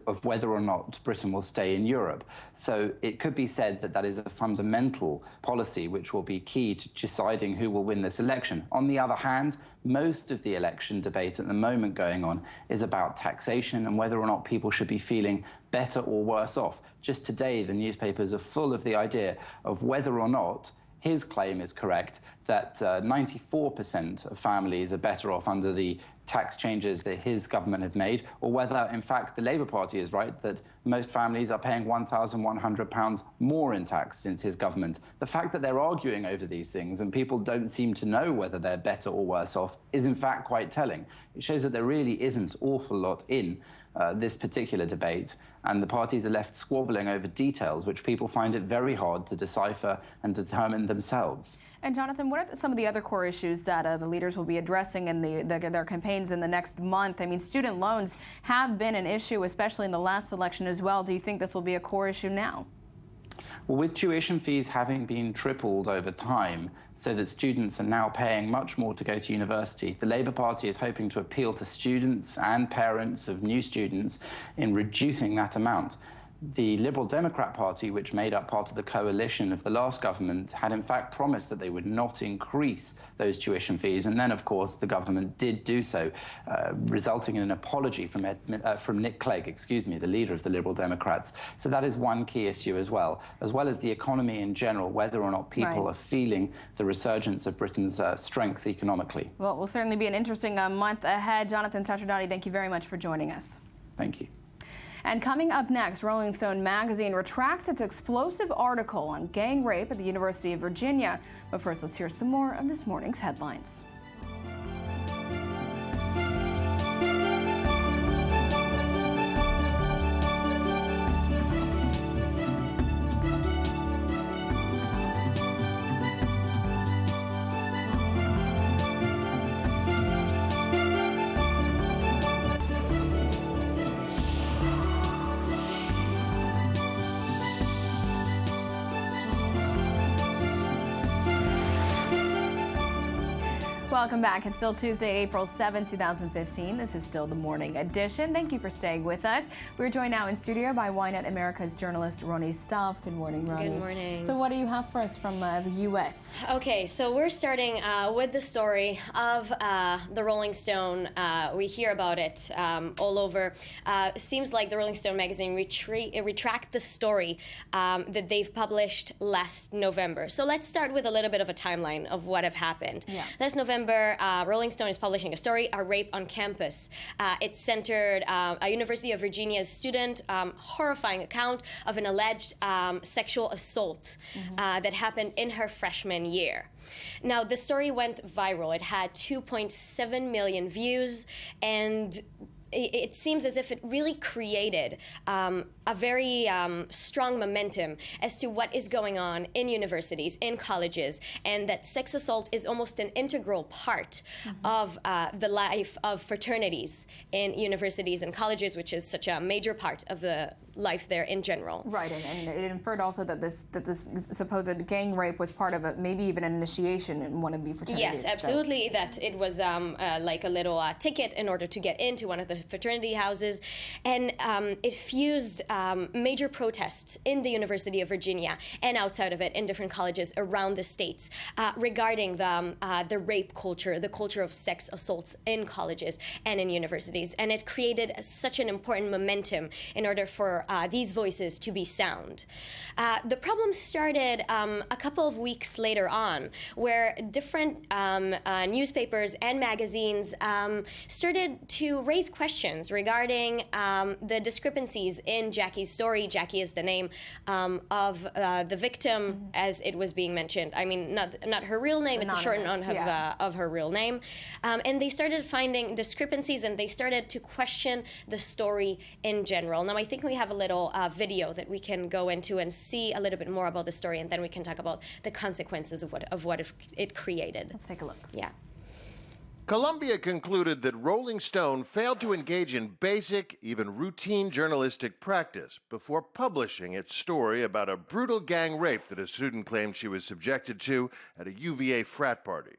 [SPEAKER 19] of whether or not Britain will stay in Europe. So it could be said that that is a fundamental policy which will be key to deciding who will win this election. On the other hand, most of the election debate at the moment going on is about taxation and whether or not people should be feeling better or worse off. Just today, the newspapers are full of the idea of whether or not his claim is correct, that 94% of families are better off under the tax changes that his government had made, or whether, in fact, the Labour Party is right, that most families are paying £1,100 more in tax since his government. The fact that they're arguing over these things and people don't seem to know whether they're better or worse off is, in fact, quite telling. It shows that there really isn't an awful lot in this particular debate, and the parties are left squabbling over details which people find it very hard to decipher and determine themselves.
[SPEAKER 1] And Jonathan, what are some of the other core issues that the leaders will be addressing in their campaigns in the next month? I mean, student loans have been an issue, especially in the last election as well. Do you think this will be a core issue now?
[SPEAKER 19] Well, with tuition fees having been tripled over time, so that students are now paying much more to go to university, the Labour Party is hoping to appeal to students and parents of new students in reducing that amount. The Liberal Democrat Party, which made up part of the coalition of the last government, had in fact promised that they would not increase those tuition fees. And then, of course, the government did do so, resulting in an apology from Nick Clegg, the leader of the Liberal Democrats. So that is one key issue as well as the economy in general, whether or not people are feeling the resurgence of Britain's strength economically.
[SPEAKER 1] Well, it will certainly be an interesting month ahead. Jonathan Sacherdani, thank you very much for joining us.
[SPEAKER 19] Thank you.
[SPEAKER 1] And coming up next, Rolling Stone magazine retracts its explosive article on gang rape at the University of Virginia. But first, let's hear some more of this morning's headlines. Welcome back. It's still Tuesday, April 7, 2015. This is still the morning edition. Thank you for staying with us. We're joined now in studio by YNet America's journalist Ronnie Staff. Good morning, Ronnie.
[SPEAKER 20] Good morning.
[SPEAKER 1] So what do you have for us from the U.S.?
[SPEAKER 20] Okay, so we're starting with the story of the Rolling Stone. We hear about it all over. Seems like the Rolling Stone magazine retract the story that they've published last November. So let's start with a little bit of a timeline of what have happened.
[SPEAKER 1] Yeah.
[SPEAKER 20] Last November, Rolling Stone is publishing a story, A Rape on Campus. It centered a University of Virginia's student, horrifying account of an alleged sexual assault that happened in her freshman year. Now, the story went viral. It had 2.7 million views, and it seems as if it really created a very strong momentum as to what is going on in universities, in colleges, and that sex assault is almost an integral part of the life of fraternities in universities and colleges, which is such a major part of the life there in general.
[SPEAKER 1] Right, and it inferred also that this supposed gang rape was part of maybe even an initiation in one of the fraternities.
[SPEAKER 20] Yes, absolutely. So. That it was like a little ticket in order to get into one of the fraternity houses, and it fused major protests in the University of Virginia and outside of it in different colleges around the states regarding the rape culture, the culture of sex assaults in colleges and in universities, and it created such an important momentum in order for these voices to be sound. The problem started a couple of weeks later on, where different newspapers and magazines started to raise questions regarding the discrepancies in Jackie's story. Jackie is the name of the victim, as it was being mentioned. I mean, not her real name,
[SPEAKER 1] Anonymous,
[SPEAKER 20] it's a shortened of her real name. And they started finding discrepancies, and they started to question the story in general. Now, I think we have a little video that we can go into and see a little bit more about the story, and then we can talk about the consequences of what it created.
[SPEAKER 1] Let's take a look.
[SPEAKER 20] Yeah.
[SPEAKER 21] Columbia concluded that Rolling Stone failed to engage in basic, even routine journalistic practice before publishing its story about a brutal gang rape that a student claimed she was subjected to at a UVA frat party.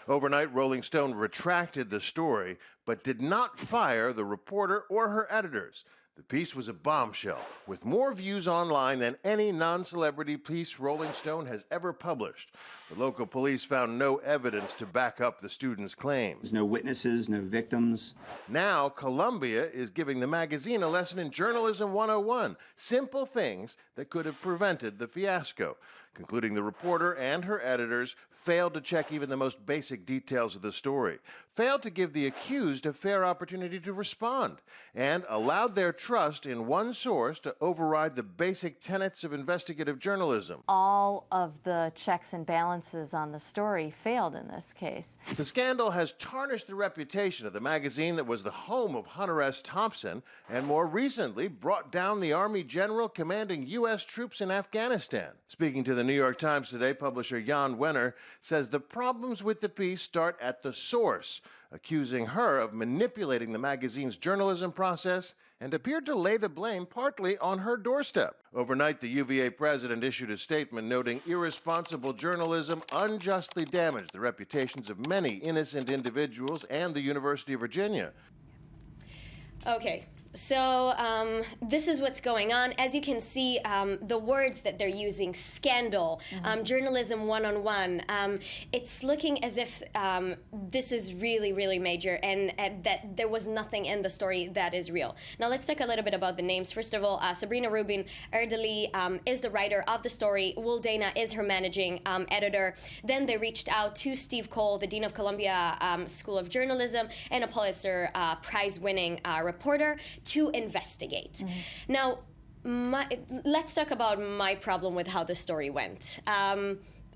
[SPEAKER 21] Overnight, Rolling Stone retracted the story, but did not fire the reporter or her editors. The piece was a bombshell, with more views online than any non-celebrity piece Rolling Stone has ever published. The local police found no evidence to back up the student's claims.
[SPEAKER 22] There's no witnesses, no victims.
[SPEAKER 21] Now, Columbia is giving the magazine a lesson in Journalism 101, simple things that could have prevented the fiasco, concluding the reporter and her editors failed to check even the most basic details of the story, failed to give the accused a fair opportunity to respond, and allowed their trust in one source to override the basic tenets of investigative journalism.
[SPEAKER 23] All of the checks and balances on the story failed in this case.
[SPEAKER 21] The scandal has tarnished the reputation of the magazine that was the home of Hunter S. Thompson, and more recently brought down the Army general commanding U.S. troops in Afghanistan. Speaking to the New York Times today, publisher Jan Wenner says the problems with the piece start at the source, accusing her of manipulating the magazine's journalism process, and appeared to lay the blame partly on her doorstep. Overnight, the UVA president issued a statement noting irresponsible journalism unjustly damaged the reputations of many innocent individuals and the University of Virginia.
[SPEAKER 20] Okay. So this is what's going on. As you can see, the words that they're using, scandal, journalism one-on-one, it's looking as if this is really, really major, and that there was nothing in the story that is real. Now let's talk a little bit about the names. First of all, Sabrina Rubin Erdely is the writer of the story. Will Dana is her managing editor. Then they reached out to Steve Cole, the Dean of Columbia School of Journalism, and a Pulitzer Prize-winning reporter, to investigate. Now, let's talk about my problem with how the story went.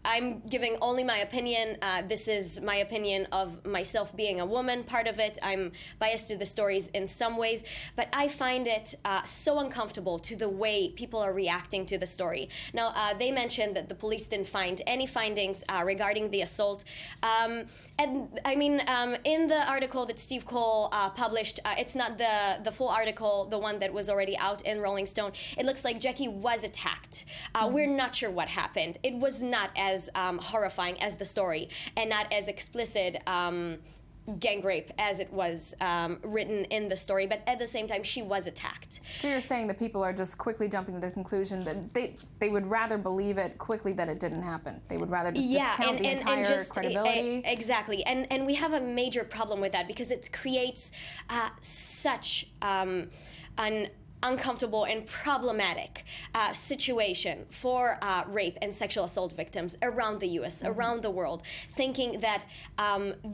[SPEAKER 20] I'm giving only my opinion. This is my opinion of myself being a woman, part of it. I'm biased to the stories in some ways, but I find it so uncomfortable to the way people are reacting to the story. Now, they mentioned that the police didn't find any findings regarding the assault. And I mean, in the article that Steve Cole published, it's not the full article, the one that was already out in Rolling Stone. It looks like Jackie was attacked. We're not sure what happened. It was not as as horrifying as the story, and not as explicit gang rape as it was written in the story, but at the same time she was attacked.
[SPEAKER 1] So you're saying that people are just quickly jumping to the conclusion that they would rather believe it quickly that it didn't happen. They would rather just discount the entire credibility.
[SPEAKER 20] Exactly, and we have a major problem with that because it creates such an uncomfortable and problematic situation for rape and sexual assault victims around the U.S., around the world, thinking that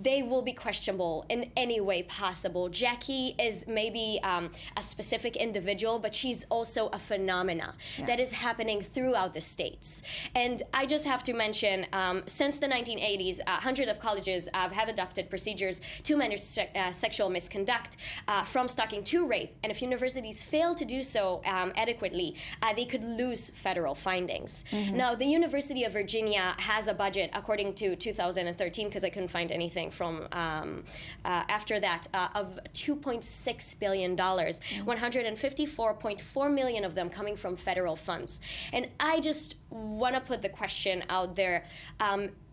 [SPEAKER 20] they will be questionable in any way possible. Jackie is maybe a specific individual, but she's also a phenomena that is happening throughout the states. And I just have to mention, since the 1980s, hundreds of colleges have adopted procedures to manage sexual misconduct, from stalking to rape. And if universities fail to do so adequately, they could lose federal findings. Now, the University of Virginia has a budget, according to 2013, because I couldn't find anything from after that, of $2.6 billion, 154.4 million of them coming from federal funds. And I just want to put the question out there,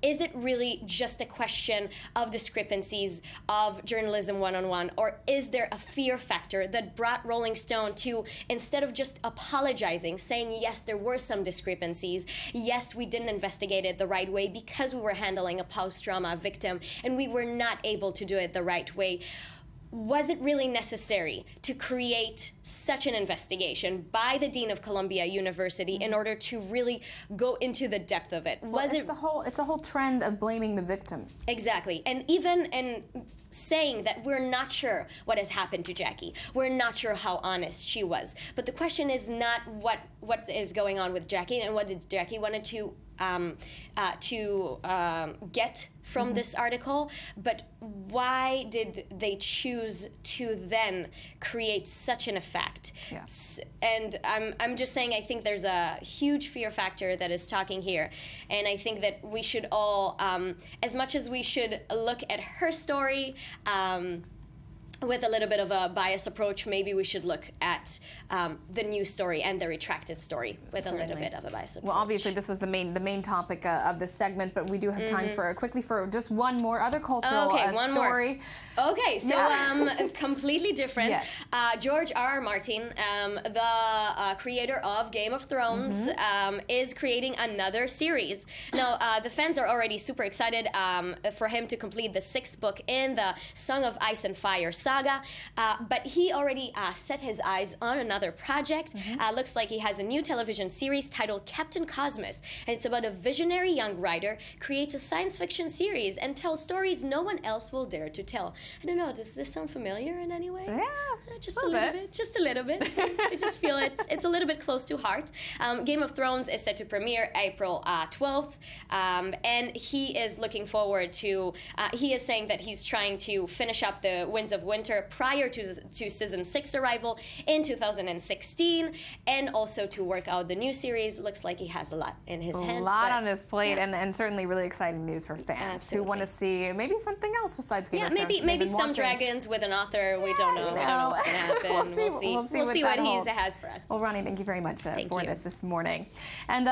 [SPEAKER 20] is it really just a question of discrepancies of journalism one-on-one, or is there a fear factor that brought Rolling Stone to, instead of just apologizing, saying, yes, there were some discrepancies, yes, we didn't investigate it the right way because we were handling a post-trauma victim and we were not able to do it the right way? Was it really necessary to create such an investigation by the Dean of Columbia University in order to really go into the depth of it?
[SPEAKER 1] It's a whole trend of blaming the victim.
[SPEAKER 20] Exactly. And even in saying that we're not sure what has happened to Jackie, we're not sure how honest she was. But the question is not what is going on with Jackie and what did Jackie wanted to get from this article, but why did they choose to then create such an effect? Yes. And I'm just saying, I think there's a huge fear factor that is talking here, and I think that we should all, as much as we should look at her story with a little bit of a biased approach, maybe we should look at the news story and the retracted story with a little bit of a biased approach.
[SPEAKER 1] Well, obviously this was the main topic of this segment, but we do have time for just one more other cultural story.
[SPEAKER 20] Okay, so completely different. Yes. George R.R. Martin, the creator of Game of Thrones, is creating another series. Now, the fans are already super excited for him to complete the 6th book in the Song of Ice and Fire saga, but he already set his eyes on another project. Looks like he has a new television series titled Captain Cosmos, and it's about a visionary young writer creates a science fiction series and tells stories no one else will dare to tell. I don't know, does this sound familiar in any way?
[SPEAKER 1] Yeah,
[SPEAKER 20] just a little bit. Just a little bit. I just feel it's a little bit close to heart. Game of Thrones is set to premiere April 12th, and he is looking forward to, he is saying that he's trying to finish up the Winds of Winter prior to season 6 arrival in 2016, and also to work out the new series. Looks like he has a lot in his hands.
[SPEAKER 1] A lot on his plate, and certainly really exciting news for fans who want to see maybe something else besides Game of Thrones.
[SPEAKER 20] Maybe some dragons with an author. We don't know. We don't know what's going to happen. We'll see what he has for us.
[SPEAKER 1] Well, Ronnie, thank you very much for this morning. And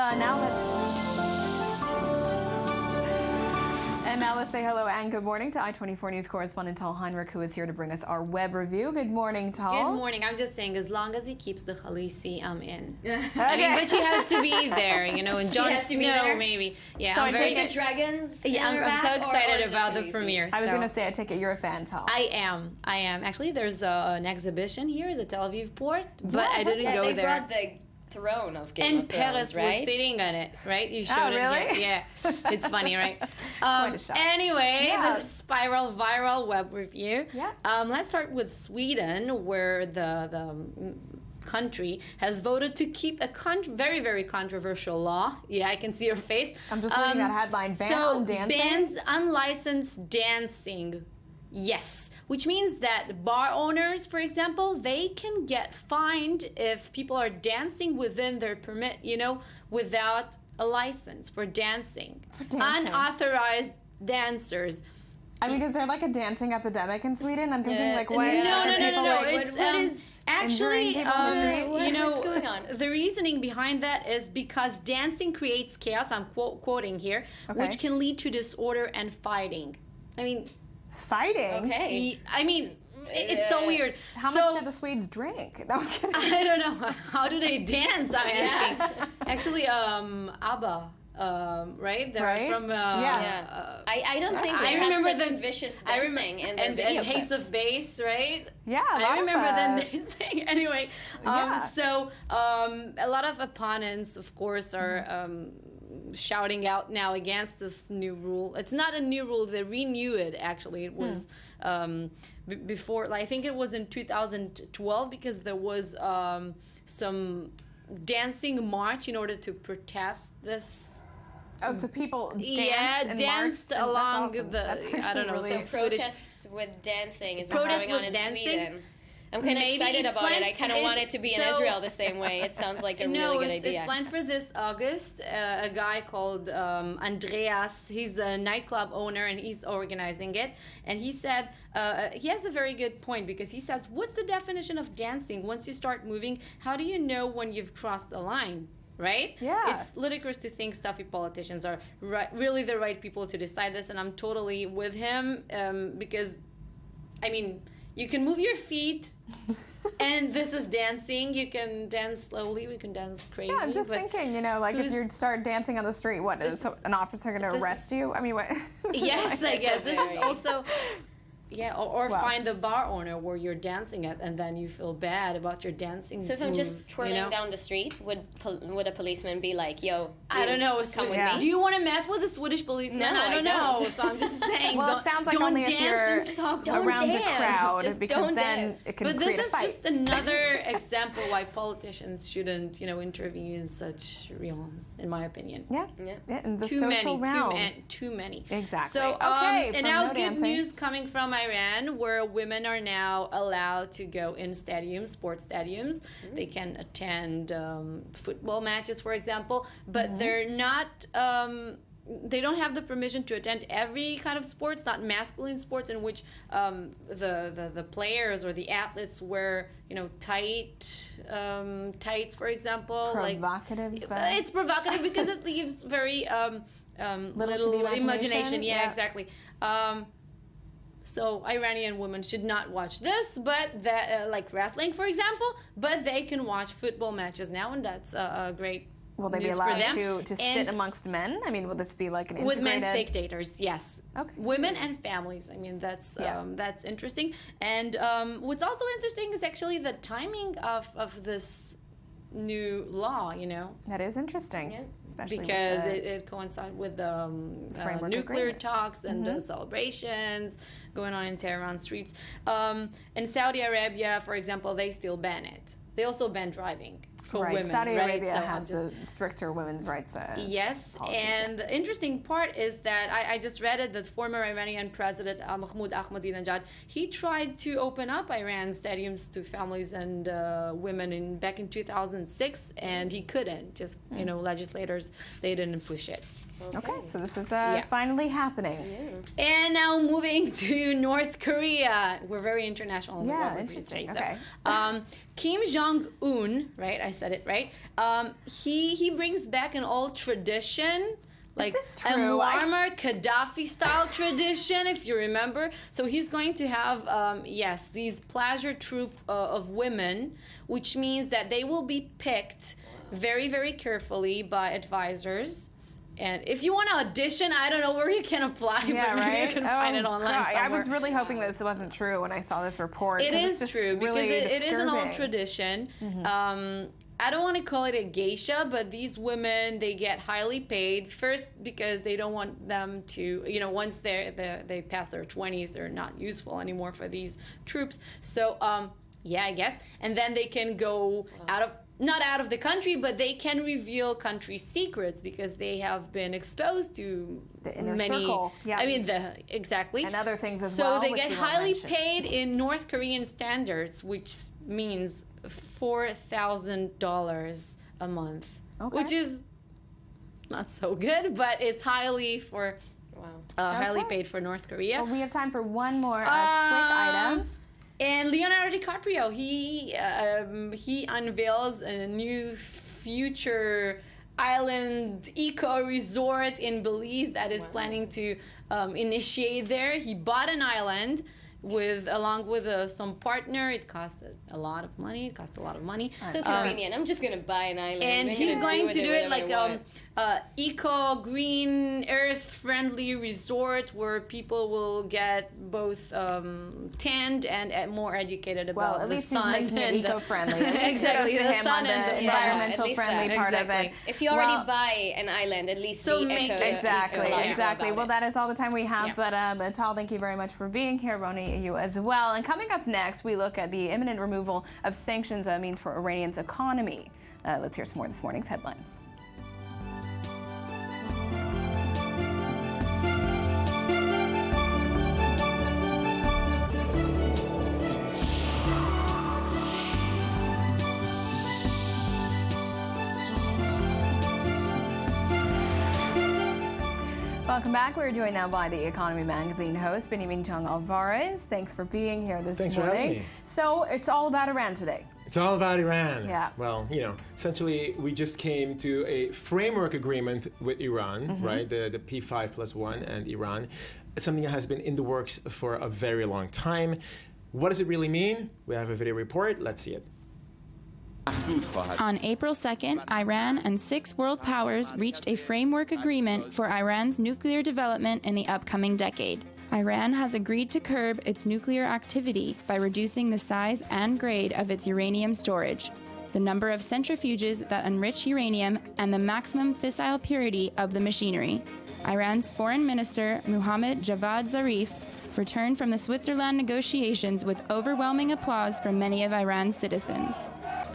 [SPEAKER 1] now let's say hello and good morning to I-24 News correspondent Tal Heinrich, who is here to bring us our web review. Good morning, Tal.
[SPEAKER 3] Good morning. I'm just saying, as long as he keeps the Khaleesi, I'm in. I mean, but she has to be there, and Jon Snow, maybe. Yeah,
[SPEAKER 20] so I'm very good. Dragons.
[SPEAKER 3] Yeah, I'm so excited about the premiere.
[SPEAKER 1] I was going to say, I take it you're a fan, Tal.
[SPEAKER 3] I am. Actually, there's an exhibition here at the Tel Aviv port, but I didn't go there.
[SPEAKER 20] They brought the throne of Game of Thrones,
[SPEAKER 3] Paris
[SPEAKER 20] right?
[SPEAKER 3] was sitting on it, right? You showed
[SPEAKER 1] really?
[SPEAKER 3] it here. Yeah, it's funny, right? Anyway, the spiral viral web review. Yeah. Let's start with Sweden, where the country has voted to keep a very, very controversial law. Yeah, I can see your face.
[SPEAKER 1] I'm just reading that headline. Ban dancing?
[SPEAKER 3] Bans unlicensed dancing. Yes, which means that bar owners, for example, they can get fined if people are dancing within their permit, without a license for dancing. Unauthorized dancers
[SPEAKER 1] I mean, is there like a dancing epidemic in Sweden? I'm thinking like, what?
[SPEAKER 3] No. It's actually,
[SPEAKER 20] what's going on?
[SPEAKER 3] The reasoning behind that is because dancing creates chaos. I'm quoting here, which can lead to disorder and fighting. I mean,
[SPEAKER 1] fighting.
[SPEAKER 20] Okay.
[SPEAKER 3] I mean, it's so weird.
[SPEAKER 1] How much do the Swedes drink? No, I'm kidding.
[SPEAKER 3] I don't know. How do they dance? I'm asking. Actually, ABBA. Right? They're from.
[SPEAKER 20] I don't think they had such vicious dancing in their video
[SPEAKER 3] and Hates
[SPEAKER 20] clips.
[SPEAKER 3] of Bass, right?
[SPEAKER 1] Yeah,
[SPEAKER 3] I remember them dancing. Anyway, so a lot of opponents, of course, are shouting out now against this new rule. It's not a new rule; they renew it. Actually, it was before. Like, I think it was in 2012 because there was some dancing march in order to protest this.
[SPEAKER 1] Oh, so people danced
[SPEAKER 3] along
[SPEAKER 1] awesome.
[SPEAKER 3] the, I don't know,
[SPEAKER 20] So
[SPEAKER 3] Swedish
[SPEAKER 20] protests with dancing is what's going on in Sweden. I'm kind of excited about it. I kind of want it to be in Israel the same way. It sounds like a really good idea.
[SPEAKER 3] It's planned for this August. A guy called Andreas, he's a nightclub owner and he's organizing it. And he said, he has a very good point because he says, what's the definition of dancing? Once you start moving, how do you know when you've crossed the line? Right?
[SPEAKER 1] Yeah.
[SPEAKER 3] It's ludicrous to think stuffy politicians are really the right people to decide this, and I'm totally with him because, I mean, you can move your feet, and this is dancing. You can dance slowly. We can dance crazy.
[SPEAKER 1] Yeah, I'm just thinking, you know, like if you start dancing on the street, what is an officer going to arrest you? I mean, what?
[SPEAKER 3] Yes, I guess this is also. Yeah, or find the bar owner where you're dancing at, and then you feel bad about your dancing.
[SPEAKER 20] So if I'm just twirling down the street, would a policeman be like, "Yo,
[SPEAKER 3] I don't know,
[SPEAKER 20] come with me"?
[SPEAKER 3] Do you want to mess with a Swedish policeman?
[SPEAKER 20] No,
[SPEAKER 3] I don't know. So I'm just saying.
[SPEAKER 1] Well, it sounds like only if you're around the crowd,
[SPEAKER 20] just
[SPEAKER 1] because
[SPEAKER 20] don't
[SPEAKER 1] then
[SPEAKER 20] dance.
[SPEAKER 1] it can
[SPEAKER 3] But
[SPEAKER 1] create
[SPEAKER 3] this
[SPEAKER 1] a
[SPEAKER 3] is
[SPEAKER 1] fight.
[SPEAKER 3] just another example why politicians shouldn't, intervene in such realms, in my opinion.
[SPEAKER 1] Yeah, in the
[SPEAKER 3] Too
[SPEAKER 1] social
[SPEAKER 3] many,
[SPEAKER 1] realm.
[SPEAKER 3] too many.
[SPEAKER 1] Exactly.
[SPEAKER 3] So,
[SPEAKER 1] Okay,
[SPEAKER 3] and
[SPEAKER 1] from
[SPEAKER 3] now
[SPEAKER 1] no
[SPEAKER 3] good
[SPEAKER 1] dancing.
[SPEAKER 3] news coming from Iran, where women are now allowed to go in stadiums, sports stadiums. They can attend football matches, for example, but they're not. They don't have the permission to attend every kind of sports, not masculine sports, in which the players or the athletes wear, tights, for example.
[SPEAKER 1] Provocative.
[SPEAKER 3] It's provocative because it leaves very little
[SPEAKER 1] to the
[SPEAKER 3] imagination. Yeah, exactly. So Iranian women should not watch this, but that like wrestling, for example. But they can watch football matches now, and that's a great.
[SPEAKER 1] Will they be
[SPEAKER 3] news for
[SPEAKER 1] allowed
[SPEAKER 3] them.
[SPEAKER 1] to sit amongst men? I mean, will this be like an
[SPEAKER 3] with
[SPEAKER 1] integrated...
[SPEAKER 3] men spectators? Yes.
[SPEAKER 1] Okay.
[SPEAKER 3] Women and families. I mean, that's interesting. And what's also interesting is actually the timing of this new law.
[SPEAKER 1] That is interesting.
[SPEAKER 20] Yeah.
[SPEAKER 3] Especially because it coincides with the nuclear
[SPEAKER 1] agreement.
[SPEAKER 3] talks and the celebrations going on in Tehran streets. In Saudi Arabia, for example, they still ban it. They also ban driving for women.
[SPEAKER 1] Saudi Arabia
[SPEAKER 3] so
[SPEAKER 1] has the stricter women's rights.
[SPEAKER 3] Yes,
[SPEAKER 1] policies,
[SPEAKER 3] and the interesting part is that I just read it, that former Iranian President Mahmoud Ahmadinejad, he tried to open up Iran's stadiums to families and women back in 2006, and he couldn't. Just, legislators, they didn't push it.
[SPEAKER 1] Okay, so this is finally happening.
[SPEAKER 20] Yeah.
[SPEAKER 3] And now moving to North Korea. We're very international. In the world,
[SPEAKER 1] interesting.
[SPEAKER 3] so.
[SPEAKER 1] Okay.
[SPEAKER 3] Kim Jong-un, right? I said it right. He brings back an old tradition, like a Muammar Gaddafi-style tradition, if you remember. So he's going to have, these pleasure troupe of women, which means that they will be picked very, very carefully by advisors. And if you want to audition, I don't know where you can apply, but maybe you can find it online somewhere.
[SPEAKER 1] I was really hoping this wasn't true when I saw this report.
[SPEAKER 3] It is true, because it is an old
[SPEAKER 1] disturbing.
[SPEAKER 3] tradition. I don't want to call it a geisha, but these women, they get highly paid. First, because they don't want them to, once they pass their 20s, they're not useful anymore for these troops. So, I guess. And then they can go not out of the country, but they can reveal country secrets because they have been exposed to
[SPEAKER 1] the inner
[SPEAKER 3] many.
[SPEAKER 1] Circle. Yeah.
[SPEAKER 3] I mean, exactly.
[SPEAKER 1] And other things as well.
[SPEAKER 3] So they get highly paid in North Korean standards, which means $4,000 a month, which is not so good, but it's highly for
[SPEAKER 20] Wow.
[SPEAKER 3] Highly paid for North Korea.
[SPEAKER 1] Well, we have time for one more quick item.
[SPEAKER 3] And Leonardo DiCaprio, he unveils a new future island eco resort in Belize that is planning to initiate there. He bought an island along with some partner. It cost a lot of money.
[SPEAKER 20] So convenient. I'm just gonna buy an island.
[SPEAKER 3] And he's going to do it like eco, green, earth-friendly resort where people will get both tanned and more educated about
[SPEAKER 1] at
[SPEAKER 3] the
[SPEAKER 1] least
[SPEAKER 3] sun.
[SPEAKER 1] he's making it eco-friendly.
[SPEAKER 3] Exactly,
[SPEAKER 1] the sun and the environmental friendly part of it.
[SPEAKER 20] If you already buy an island, at least
[SPEAKER 3] So
[SPEAKER 20] be
[SPEAKER 3] make it
[SPEAKER 1] Exactly. Well, that is all the time we have. But Tal, thank you very much for being here. Roni, you as well. And coming up next, we look at the imminent removal of sanctions means for Iranian's economy. Let's hear some more of this morning's headlines. Welcome back. We're joined now by the Economy Magazine host, Benjamin Chung Alvarez. Thanks for being here this morning.
[SPEAKER 2] Thanks for having me.
[SPEAKER 1] So it's all about Iran today.
[SPEAKER 2] It's all about Iran.
[SPEAKER 1] Yeah.
[SPEAKER 2] Well, essentially, we just came to a framework agreement with Iran, right? The P5+1 and Iran. It's something that has been in the works for a very long time. What does it really mean? We have a video report. Let's see it.
[SPEAKER 4] On April 2nd, Iran and 6 world powers reached a framework agreement for Iran's nuclear development in the upcoming decade. Iran has agreed to curb its nuclear activity by reducing the size and grade of its uranium storage, the number of centrifuges that enrich uranium, and the maximum fissile purity of the machinery. Iran's Foreign Minister, Mohammad Javad Zarif, returned from the Switzerland negotiations with overwhelming applause from many of Iran's citizens.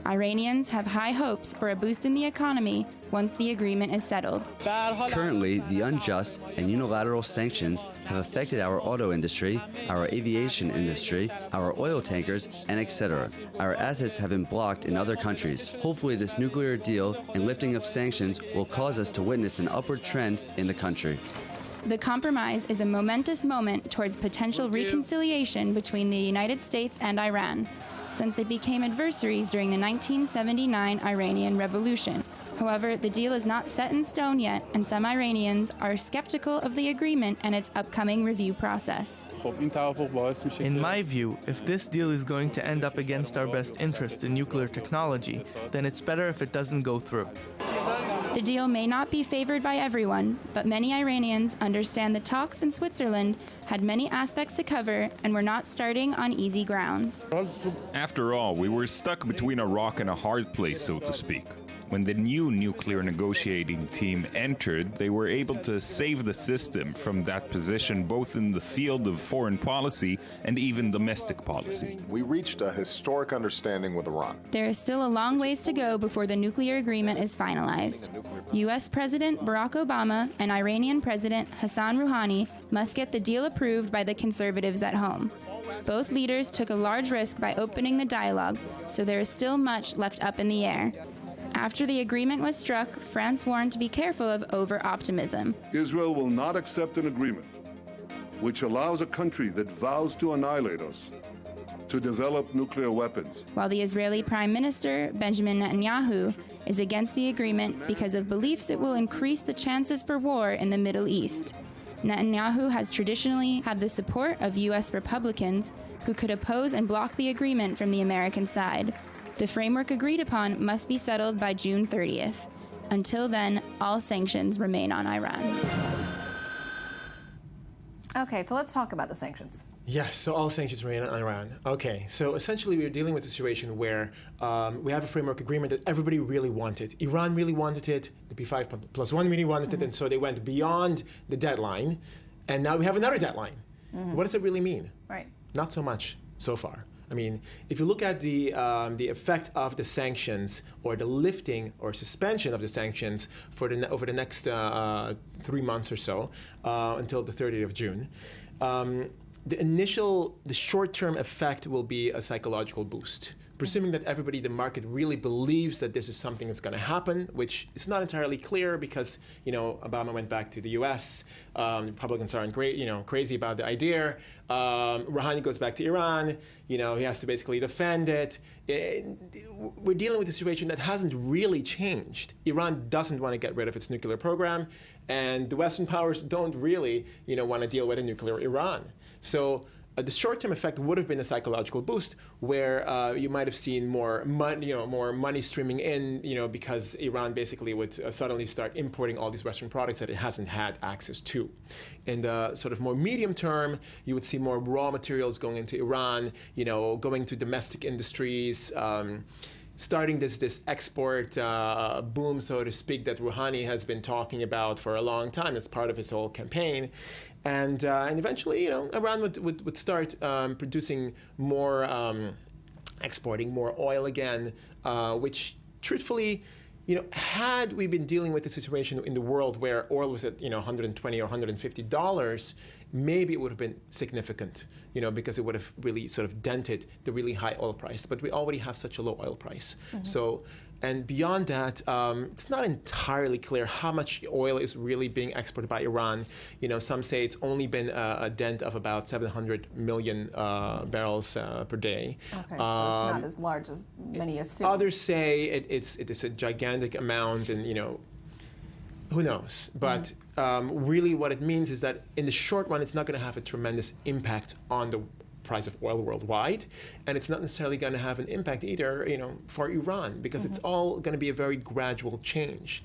[SPEAKER 4] Iranians have high hopes for a boost in the economy once the agreement is settled.
[SPEAKER 5] Currently, the unjust and unilateral sanctions have affected our auto industry, our aviation industry, our oil tankers, and etc. Our assets have been blocked in other countries. Hopefully, this nuclear deal and lifting of sanctions will cause us to witness an upward trend in the country.
[SPEAKER 4] The compromise is a momentous moment towards potential reconciliation between the United States and Iran, since they became adversaries during the 1979 Iranian Revolution. However, the deal is not set in stone yet, and some Iranians are skeptical of the agreement and its upcoming review process.
[SPEAKER 24] In my view, if this deal is going to end up against our best interest in nuclear technology, then it's better if it doesn't go through.
[SPEAKER 4] The deal may not be favored by everyone, but many Iranians understand the talks in Switzerland had many aspects to cover and were not starting on easy grounds.
[SPEAKER 25] After all, we were stuck between a rock and a hard place, so to speak. When the new nuclear negotiating team entered, they were able to save the system from that position both in the field of foreign policy and even domestic policy.
[SPEAKER 26] We reached a historic understanding with Iran.
[SPEAKER 4] There is still a long ways to go before the nuclear agreement is finalized. U.S. President Barack Obama and Iranian President Hassan Rouhani must get the deal approved by the conservatives at home. Both leaders took a large risk by opening the dialogue, so there is still much left up in the air. After the agreement was struck, France warned to be careful of over-optimism.
[SPEAKER 27] Israel will not accept an agreement which allows a country that vows to annihilate us to develop nuclear weapons.
[SPEAKER 4] While the Israeli Prime Minister, Benjamin Netanyahu, is against the agreement because of beliefs it will increase the chances for war in the Middle East. Netanyahu has traditionally had the support of U.S. Republicans who could oppose and block the agreement from the American side. The framework agreed upon must be settled by June 30th. Until then, all sanctions remain on Iran.
[SPEAKER 1] Okay, so let's talk about the sanctions.
[SPEAKER 2] Yes, so all sanctions remain on Iran. Okay, so essentially we're dealing with a situation where we have a framework agreement that everybody really wanted. Iran really wanted it, the P5+1 really wanted it, and so they went beyond the deadline, and now we have another deadline. What does it really mean?
[SPEAKER 1] Right.
[SPEAKER 2] Not so much so far. I mean, if you look at the effect of the sanctions or the lifting or suspension of the sanctions for over the next 3 months or so until the 30th of June, the short-term effect will be a psychological boost presuming that everybody, the market, really believes that this is something that's going to happen, which is not entirely clear because, Obama went back to the U.S. Republicans aren't crazy about the idea. Rouhani goes back to Iran. He has to basically defend it. We're dealing with a situation that hasn't really changed. Iran doesn't want to get rid of its nuclear program, and the Western powers don't really, want to deal with a nuclear Iran. So the short-term effect would have been a psychological boost, where you might have seen more money streaming in, because Iran basically would suddenly start importing all these Western products that it hasn't had access to. In the sort of more medium term, you would see more raw materials going into Iran, going to domestic industries. Starting this export boom, so to speak, that Rouhani has been talking about for a long time. It's part of his whole campaign. And eventually, Iran would start producing more, exporting more oil again, which truthfully, had we been dealing with a situation in the world where oil was at, $120 or $150, maybe it would have been significant, because it would have really sort of dented the really high oil price. But we already have such a low oil price. Mm-hmm. So, and beyond that, it's not entirely clear how much oil is really being exported by Iran. Some say it's only been a dent of about 700 million barrels per day.
[SPEAKER 1] Okay, so it's not as large as many assume.
[SPEAKER 2] Others say it is a gigantic amount, and who knows? But really, what it means is that in the short run, it's not going to have a tremendous impact on the price of oil worldwide, and it's not necessarily going to have an impact either, for Iran, because it's all going to be a very gradual change.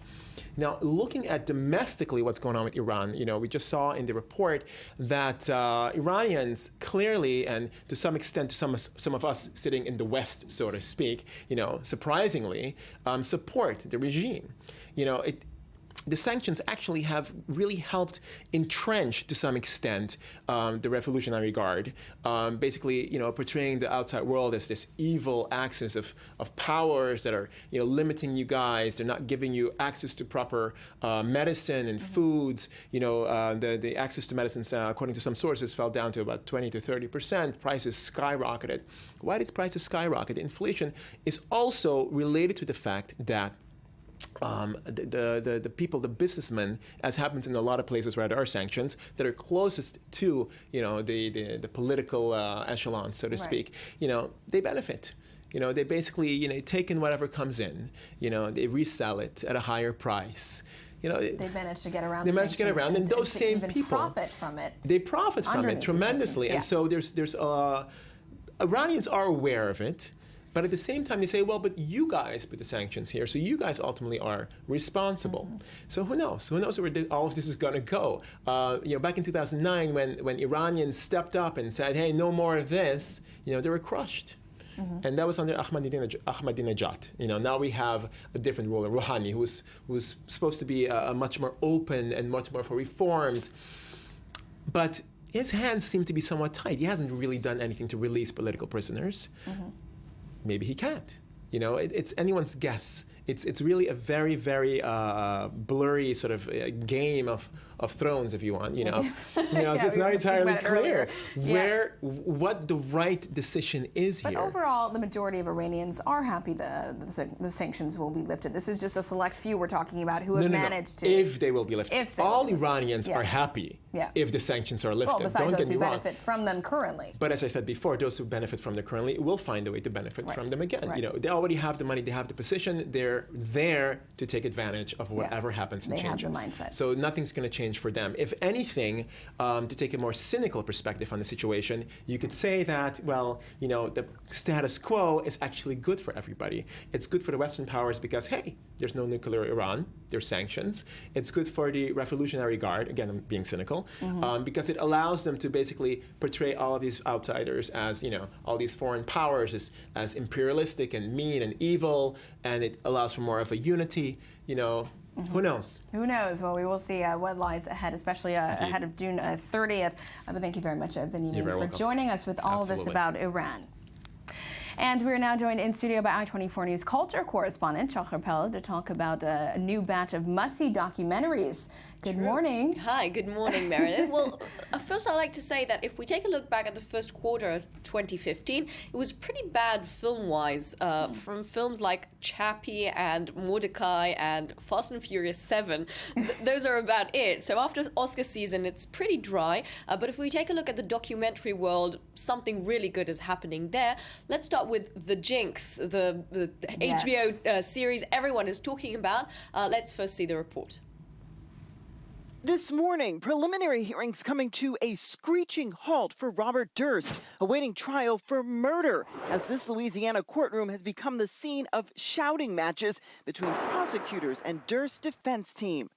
[SPEAKER 2] Now, looking at domestically what's going on with Iran, we just saw in the report that Iranians clearly, and to some extent, to some of us sitting in the West, so to speak, surprisingly, support the regime. The sanctions actually have really helped entrench, to some extent, the Revolutionary Guard, basically, portraying the outside world as this evil axis of powers that are, limiting you guys. They're not giving you access to proper medicine and foods. The access to medicines, according to some sources, fell down to about 20 to 30%. Prices skyrocketed. Why did prices skyrocket? Inflation is also related to the fact that the people, the businessmen, as happens in a lot of places where there are sanctions, that are closest to the political echelon, so to speak, they benefit. They basically take in whatever comes in. They resell it at a higher price.
[SPEAKER 1] They manage to get around.
[SPEAKER 2] They manage to get around, and those same people
[SPEAKER 1] profit from it.
[SPEAKER 2] They profit from it tremendously, and so there's Iranians are aware of it. But at the same time, they say, well, but you guys put the sanctions here, so you guys ultimately are responsible. Mm-hmm. So who knows? Who knows where all of this is going to go? Back in 2009, when Iranians stepped up and said, hey, no more of this, they were crushed. Mm-hmm. And that was under Ahmadinejad. Now we have a different ruler, Rouhani, who was supposed to be a much more open and much more for reforms. But his hands seem to be somewhat tight. He hasn't really done anything to release political prisoners. Mm-hmm. Maybe he can't. It's anyone's guess. It's really a very, very blurry sort of game of thrones, if you want. It's not entirely clear what the right decision is here.
[SPEAKER 1] But overall, the majority of Iranians are happy the sanctions will be lifted. This is just a select few we're talking about who have managed to.
[SPEAKER 2] If they will be lifted. All Iranians are happy if the sanctions are lifted.
[SPEAKER 1] Well, besides those who benefit from them currently.
[SPEAKER 2] But as I said before, those who benefit from them currently will find a way to benefit from them again. Right. They already have the money, they have the position, they're there to take advantage of whatever happens and changes.
[SPEAKER 1] They have the mindset.
[SPEAKER 2] So nothing's going to change for them. If anything, to take a more cynical perspective on the situation, you could say that, well, the status quo is actually good for everybody. It's good for the Western powers because, hey, there's no nuclear Iran, there's sanctions. It's good for the Revolutionary Guard, again, I'm being cynical, because it allows them to basically portray all of these outsiders as, all these foreign powers as imperialistic and mean and evil, and it allows for more of a unity, Who knows?
[SPEAKER 1] Who knows? Well, we will see what lies ahead, especially ahead of June 30th. But thank you very much, Benjamin, for joining us with all of this about Iran. And we're now joined in studio by I-24 News culture correspondent Shachar Pell to talk about a new batch of must-see documentaries. Good morning.
[SPEAKER 6] Hi, good morning, Meredith. Well, first I'd like to say that if we take a look back at the first quarter of 2015, it was pretty bad film-wise, from films like Chappie and Mordecai and Fast and Furious 7. Those are about it. So after Oscar season, it's pretty dry. But if we take a look at the documentary world, something really good is happening there. Let's start with The Jinx, the HBO series everyone is talking about. Let's first see the report.
[SPEAKER 7] This morning, preliminary hearings coming to a screeching halt for Robert Durst, awaiting trial for murder, as this Louisiana courtroom has become the scene of shouting matches between prosecutors and Durst's defense team.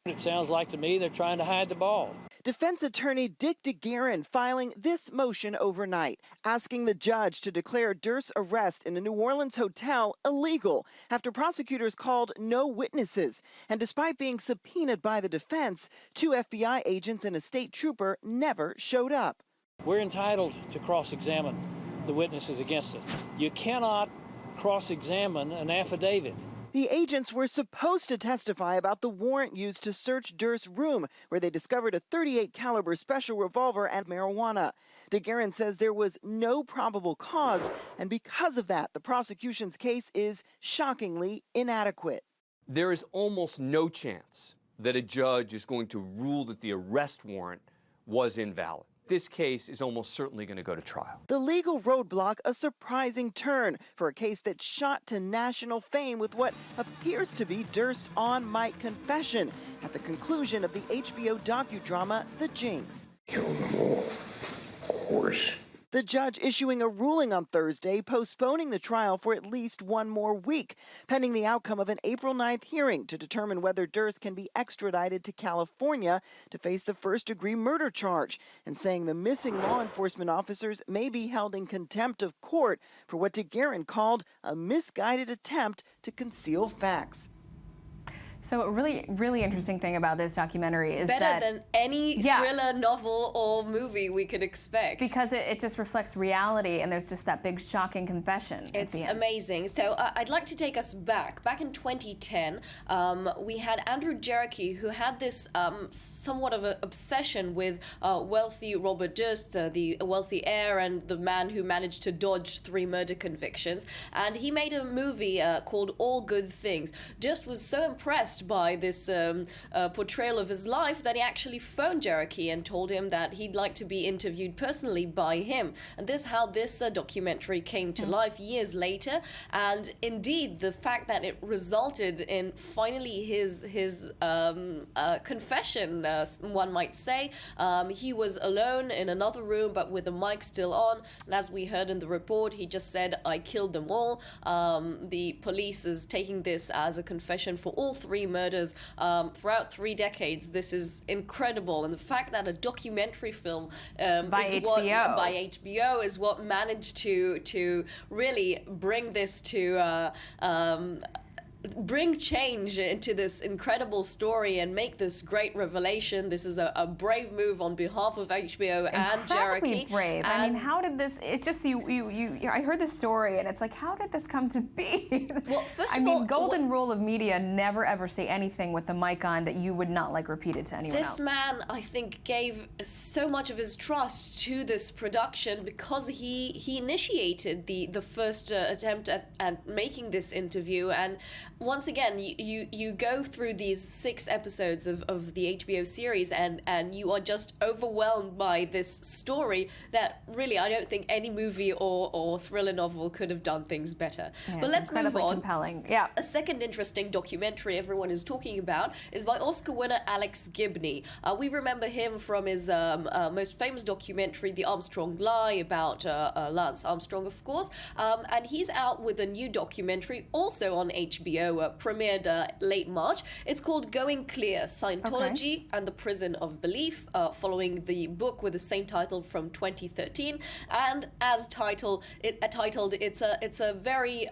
[SPEAKER 8] It sounds like to me they're trying to hide the ball.
[SPEAKER 7] Defense attorney Dick DeGuerin filing this motion overnight, asking the judge to declare Durst's arrest in a New Orleans hotel illegal after prosecutors called no witnesses. And despite being subpoenaed by the defense, 2 FBI agents and a state trooper never showed up.
[SPEAKER 8] We're entitled to cross-examine the witnesses against us. You cannot cross-examine an affidavit.
[SPEAKER 7] The agents were supposed to testify about the warrant used to search Durst's room, where they discovered a .38 caliber special revolver and marijuana. DeGuerin says there was no probable cause, and because of that, the prosecution's case is shockingly inadequate.
[SPEAKER 9] There is almost no chance that a judge is going to rule that the arrest warrant was invalid. This case is almost certainly going to go to trial.
[SPEAKER 7] The legal roadblock, a surprising turn for a case that shot to national fame with what appears to be Durst's on-mic confession at the conclusion of the HBO docudrama The Jinx.
[SPEAKER 10] Kill them all, of course.
[SPEAKER 7] The judge issuing a ruling on Thursday, postponing the trial for at least one more week, pending the outcome of an April 9th hearing to determine whether Durst can be extradited to California to face the first-degree murder charge, and saying the missing law enforcement officers may be held in contempt of court for what DeGuerin called a misguided attempt to conceal facts.
[SPEAKER 1] So a really interesting thing about this documentary is
[SPEAKER 6] better
[SPEAKER 1] that
[SPEAKER 6] than any thriller, novel, or movie we could expect.
[SPEAKER 1] Because it just reflects reality, and there's just that big shocking confession.
[SPEAKER 6] It's amazing. So I'd like to take us back. Back in 2010, we had Andrew Jericho, who had this somewhat of an obsession with wealthy Robert Durst, the wealthy heir and the man who managed to dodge 3 murder convictions. And he made a movie called All Good Things. Durst was so impressed by this portrayal of his life that he actually phoned Jericho and told him that he'd like to be interviewed personally by him. And this is how this documentary came to life years later. And indeed, the fact that it resulted in finally his confession, one might say. He was alone in another room, but with the mic still on. And as we heard in the report, he just said, "I killed them all." The police is taking this as a confession for all 3 murders throughout 3 decades. This is incredible, and the fact that a documentary film by HBO is what managed to really bring this to bring change into this incredible story and make this great revelation. This is a brave move on behalf of HBO and Jericho.
[SPEAKER 1] Brave. I mean, how did this? It just I heard this story and it's like, how did this come to be?
[SPEAKER 6] Well, first of
[SPEAKER 1] all,
[SPEAKER 6] all,
[SPEAKER 1] golden rule of media: never ever say anything with the mic on that you would not like repeated to anyone else.
[SPEAKER 6] This man, I think, gave so much of his trust to this production because he initiated the first attempt at making this interview. And once again, you go through these 6 episodes of the HBO series and you are just overwhelmed by this story that really I don't think any movie or thriller novel could have done things better.
[SPEAKER 1] Yeah,
[SPEAKER 6] but let's move on.
[SPEAKER 1] Compelling. Yeah.
[SPEAKER 6] A second interesting documentary everyone is talking about is by Oscar winner Alex Gibney. We remember him from his most famous documentary, The Armstrong Lie, about Lance Armstrong, of course. And he's out with a new documentary also on HBO HBO premiered late March. It's called Going Clear, Scientology and the Prison of Belief, following the book with the same title from 2013. And as titled, it's a very,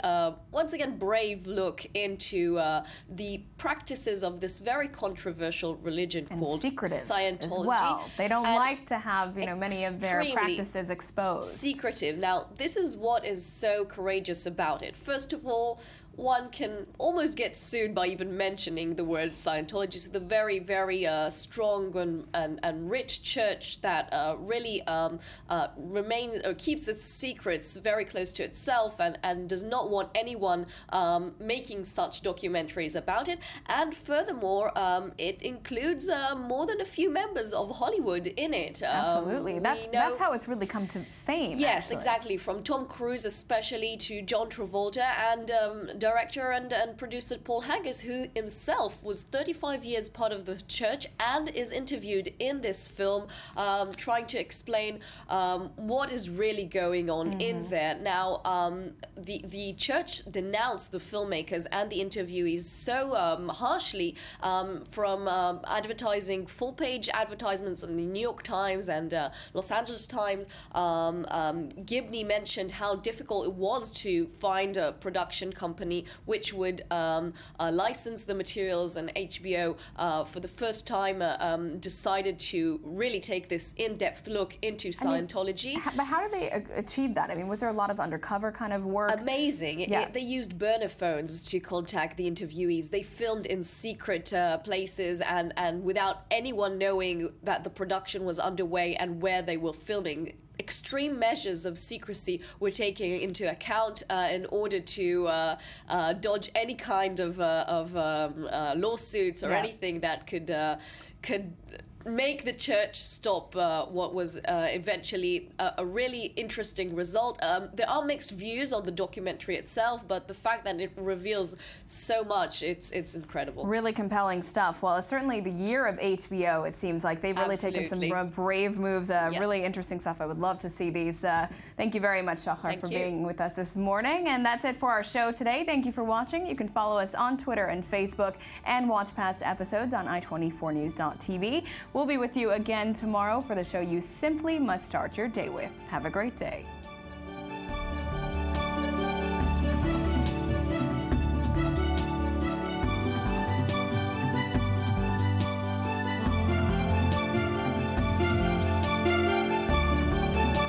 [SPEAKER 6] once again, brave look into the practices of this very controversial religion called Scientology.
[SPEAKER 1] As well. They don't like to have, many of their practices exposed.
[SPEAKER 6] Secretive. Now, this is what is so courageous about it. First of all, one can almost get sued by even mentioning the word Scientology. So the very, very strong and rich church that really keeps its secrets very close to itself and does not want anyone making such documentaries about it. And furthermore, it includes more than a few members of Hollywood in it.
[SPEAKER 1] Absolutely. That's how it's really come to fame.
[SPEAKER 6] Yes,
[SPEAKER 1] actually.
[SPEAKER 6] Exactly. From Tom Cruise especially to John Travolta and director and producer Paul Haggis, who himself was 35 years part of the church and is interviewed in this film, trying to explain what is really going on in there. Now, the church denounced the filmmakers and the interviewees so harshly from advertising full-page advertisements in the New York Times and Los Angeles Times. Gibney mentioned how difficult it was to find a production company which would license the materials, and HBO for the first time decided to really take this in-depth look into Scientology.
[SPEAKER 1] But how did they achieve that? I mean, was there a lot of undercover kind of work?
[SPEAKER 6] Amazing. Yeah. They used burner phones to contact the interviewees. They filmed in secret places and without anyone knowing that the production was underway and where they were filming. Extreme measures of secrecy were taken into account in order to dodge any kind of lawsuits or anything that could make the church stop what was eventually a really interesting result. There are mixed views on the documentary itself, but the fact that it reveals so much, it's incredible.
[SPEAKER 1] Really compelling stuff. Well, it's certainly the year of HBO, it seems like. They've really taken some brave moves, really interesting stuff. I would love to see these. Thank you very much, Shahar, for being with us this morning. And that's it for our show today. Thank you for watching. You can follow us on Twitter and Facebook and watch past episodes on i24news.tv. We'll be with you again tomorrow for the show you simply must start your day with. Have a great day.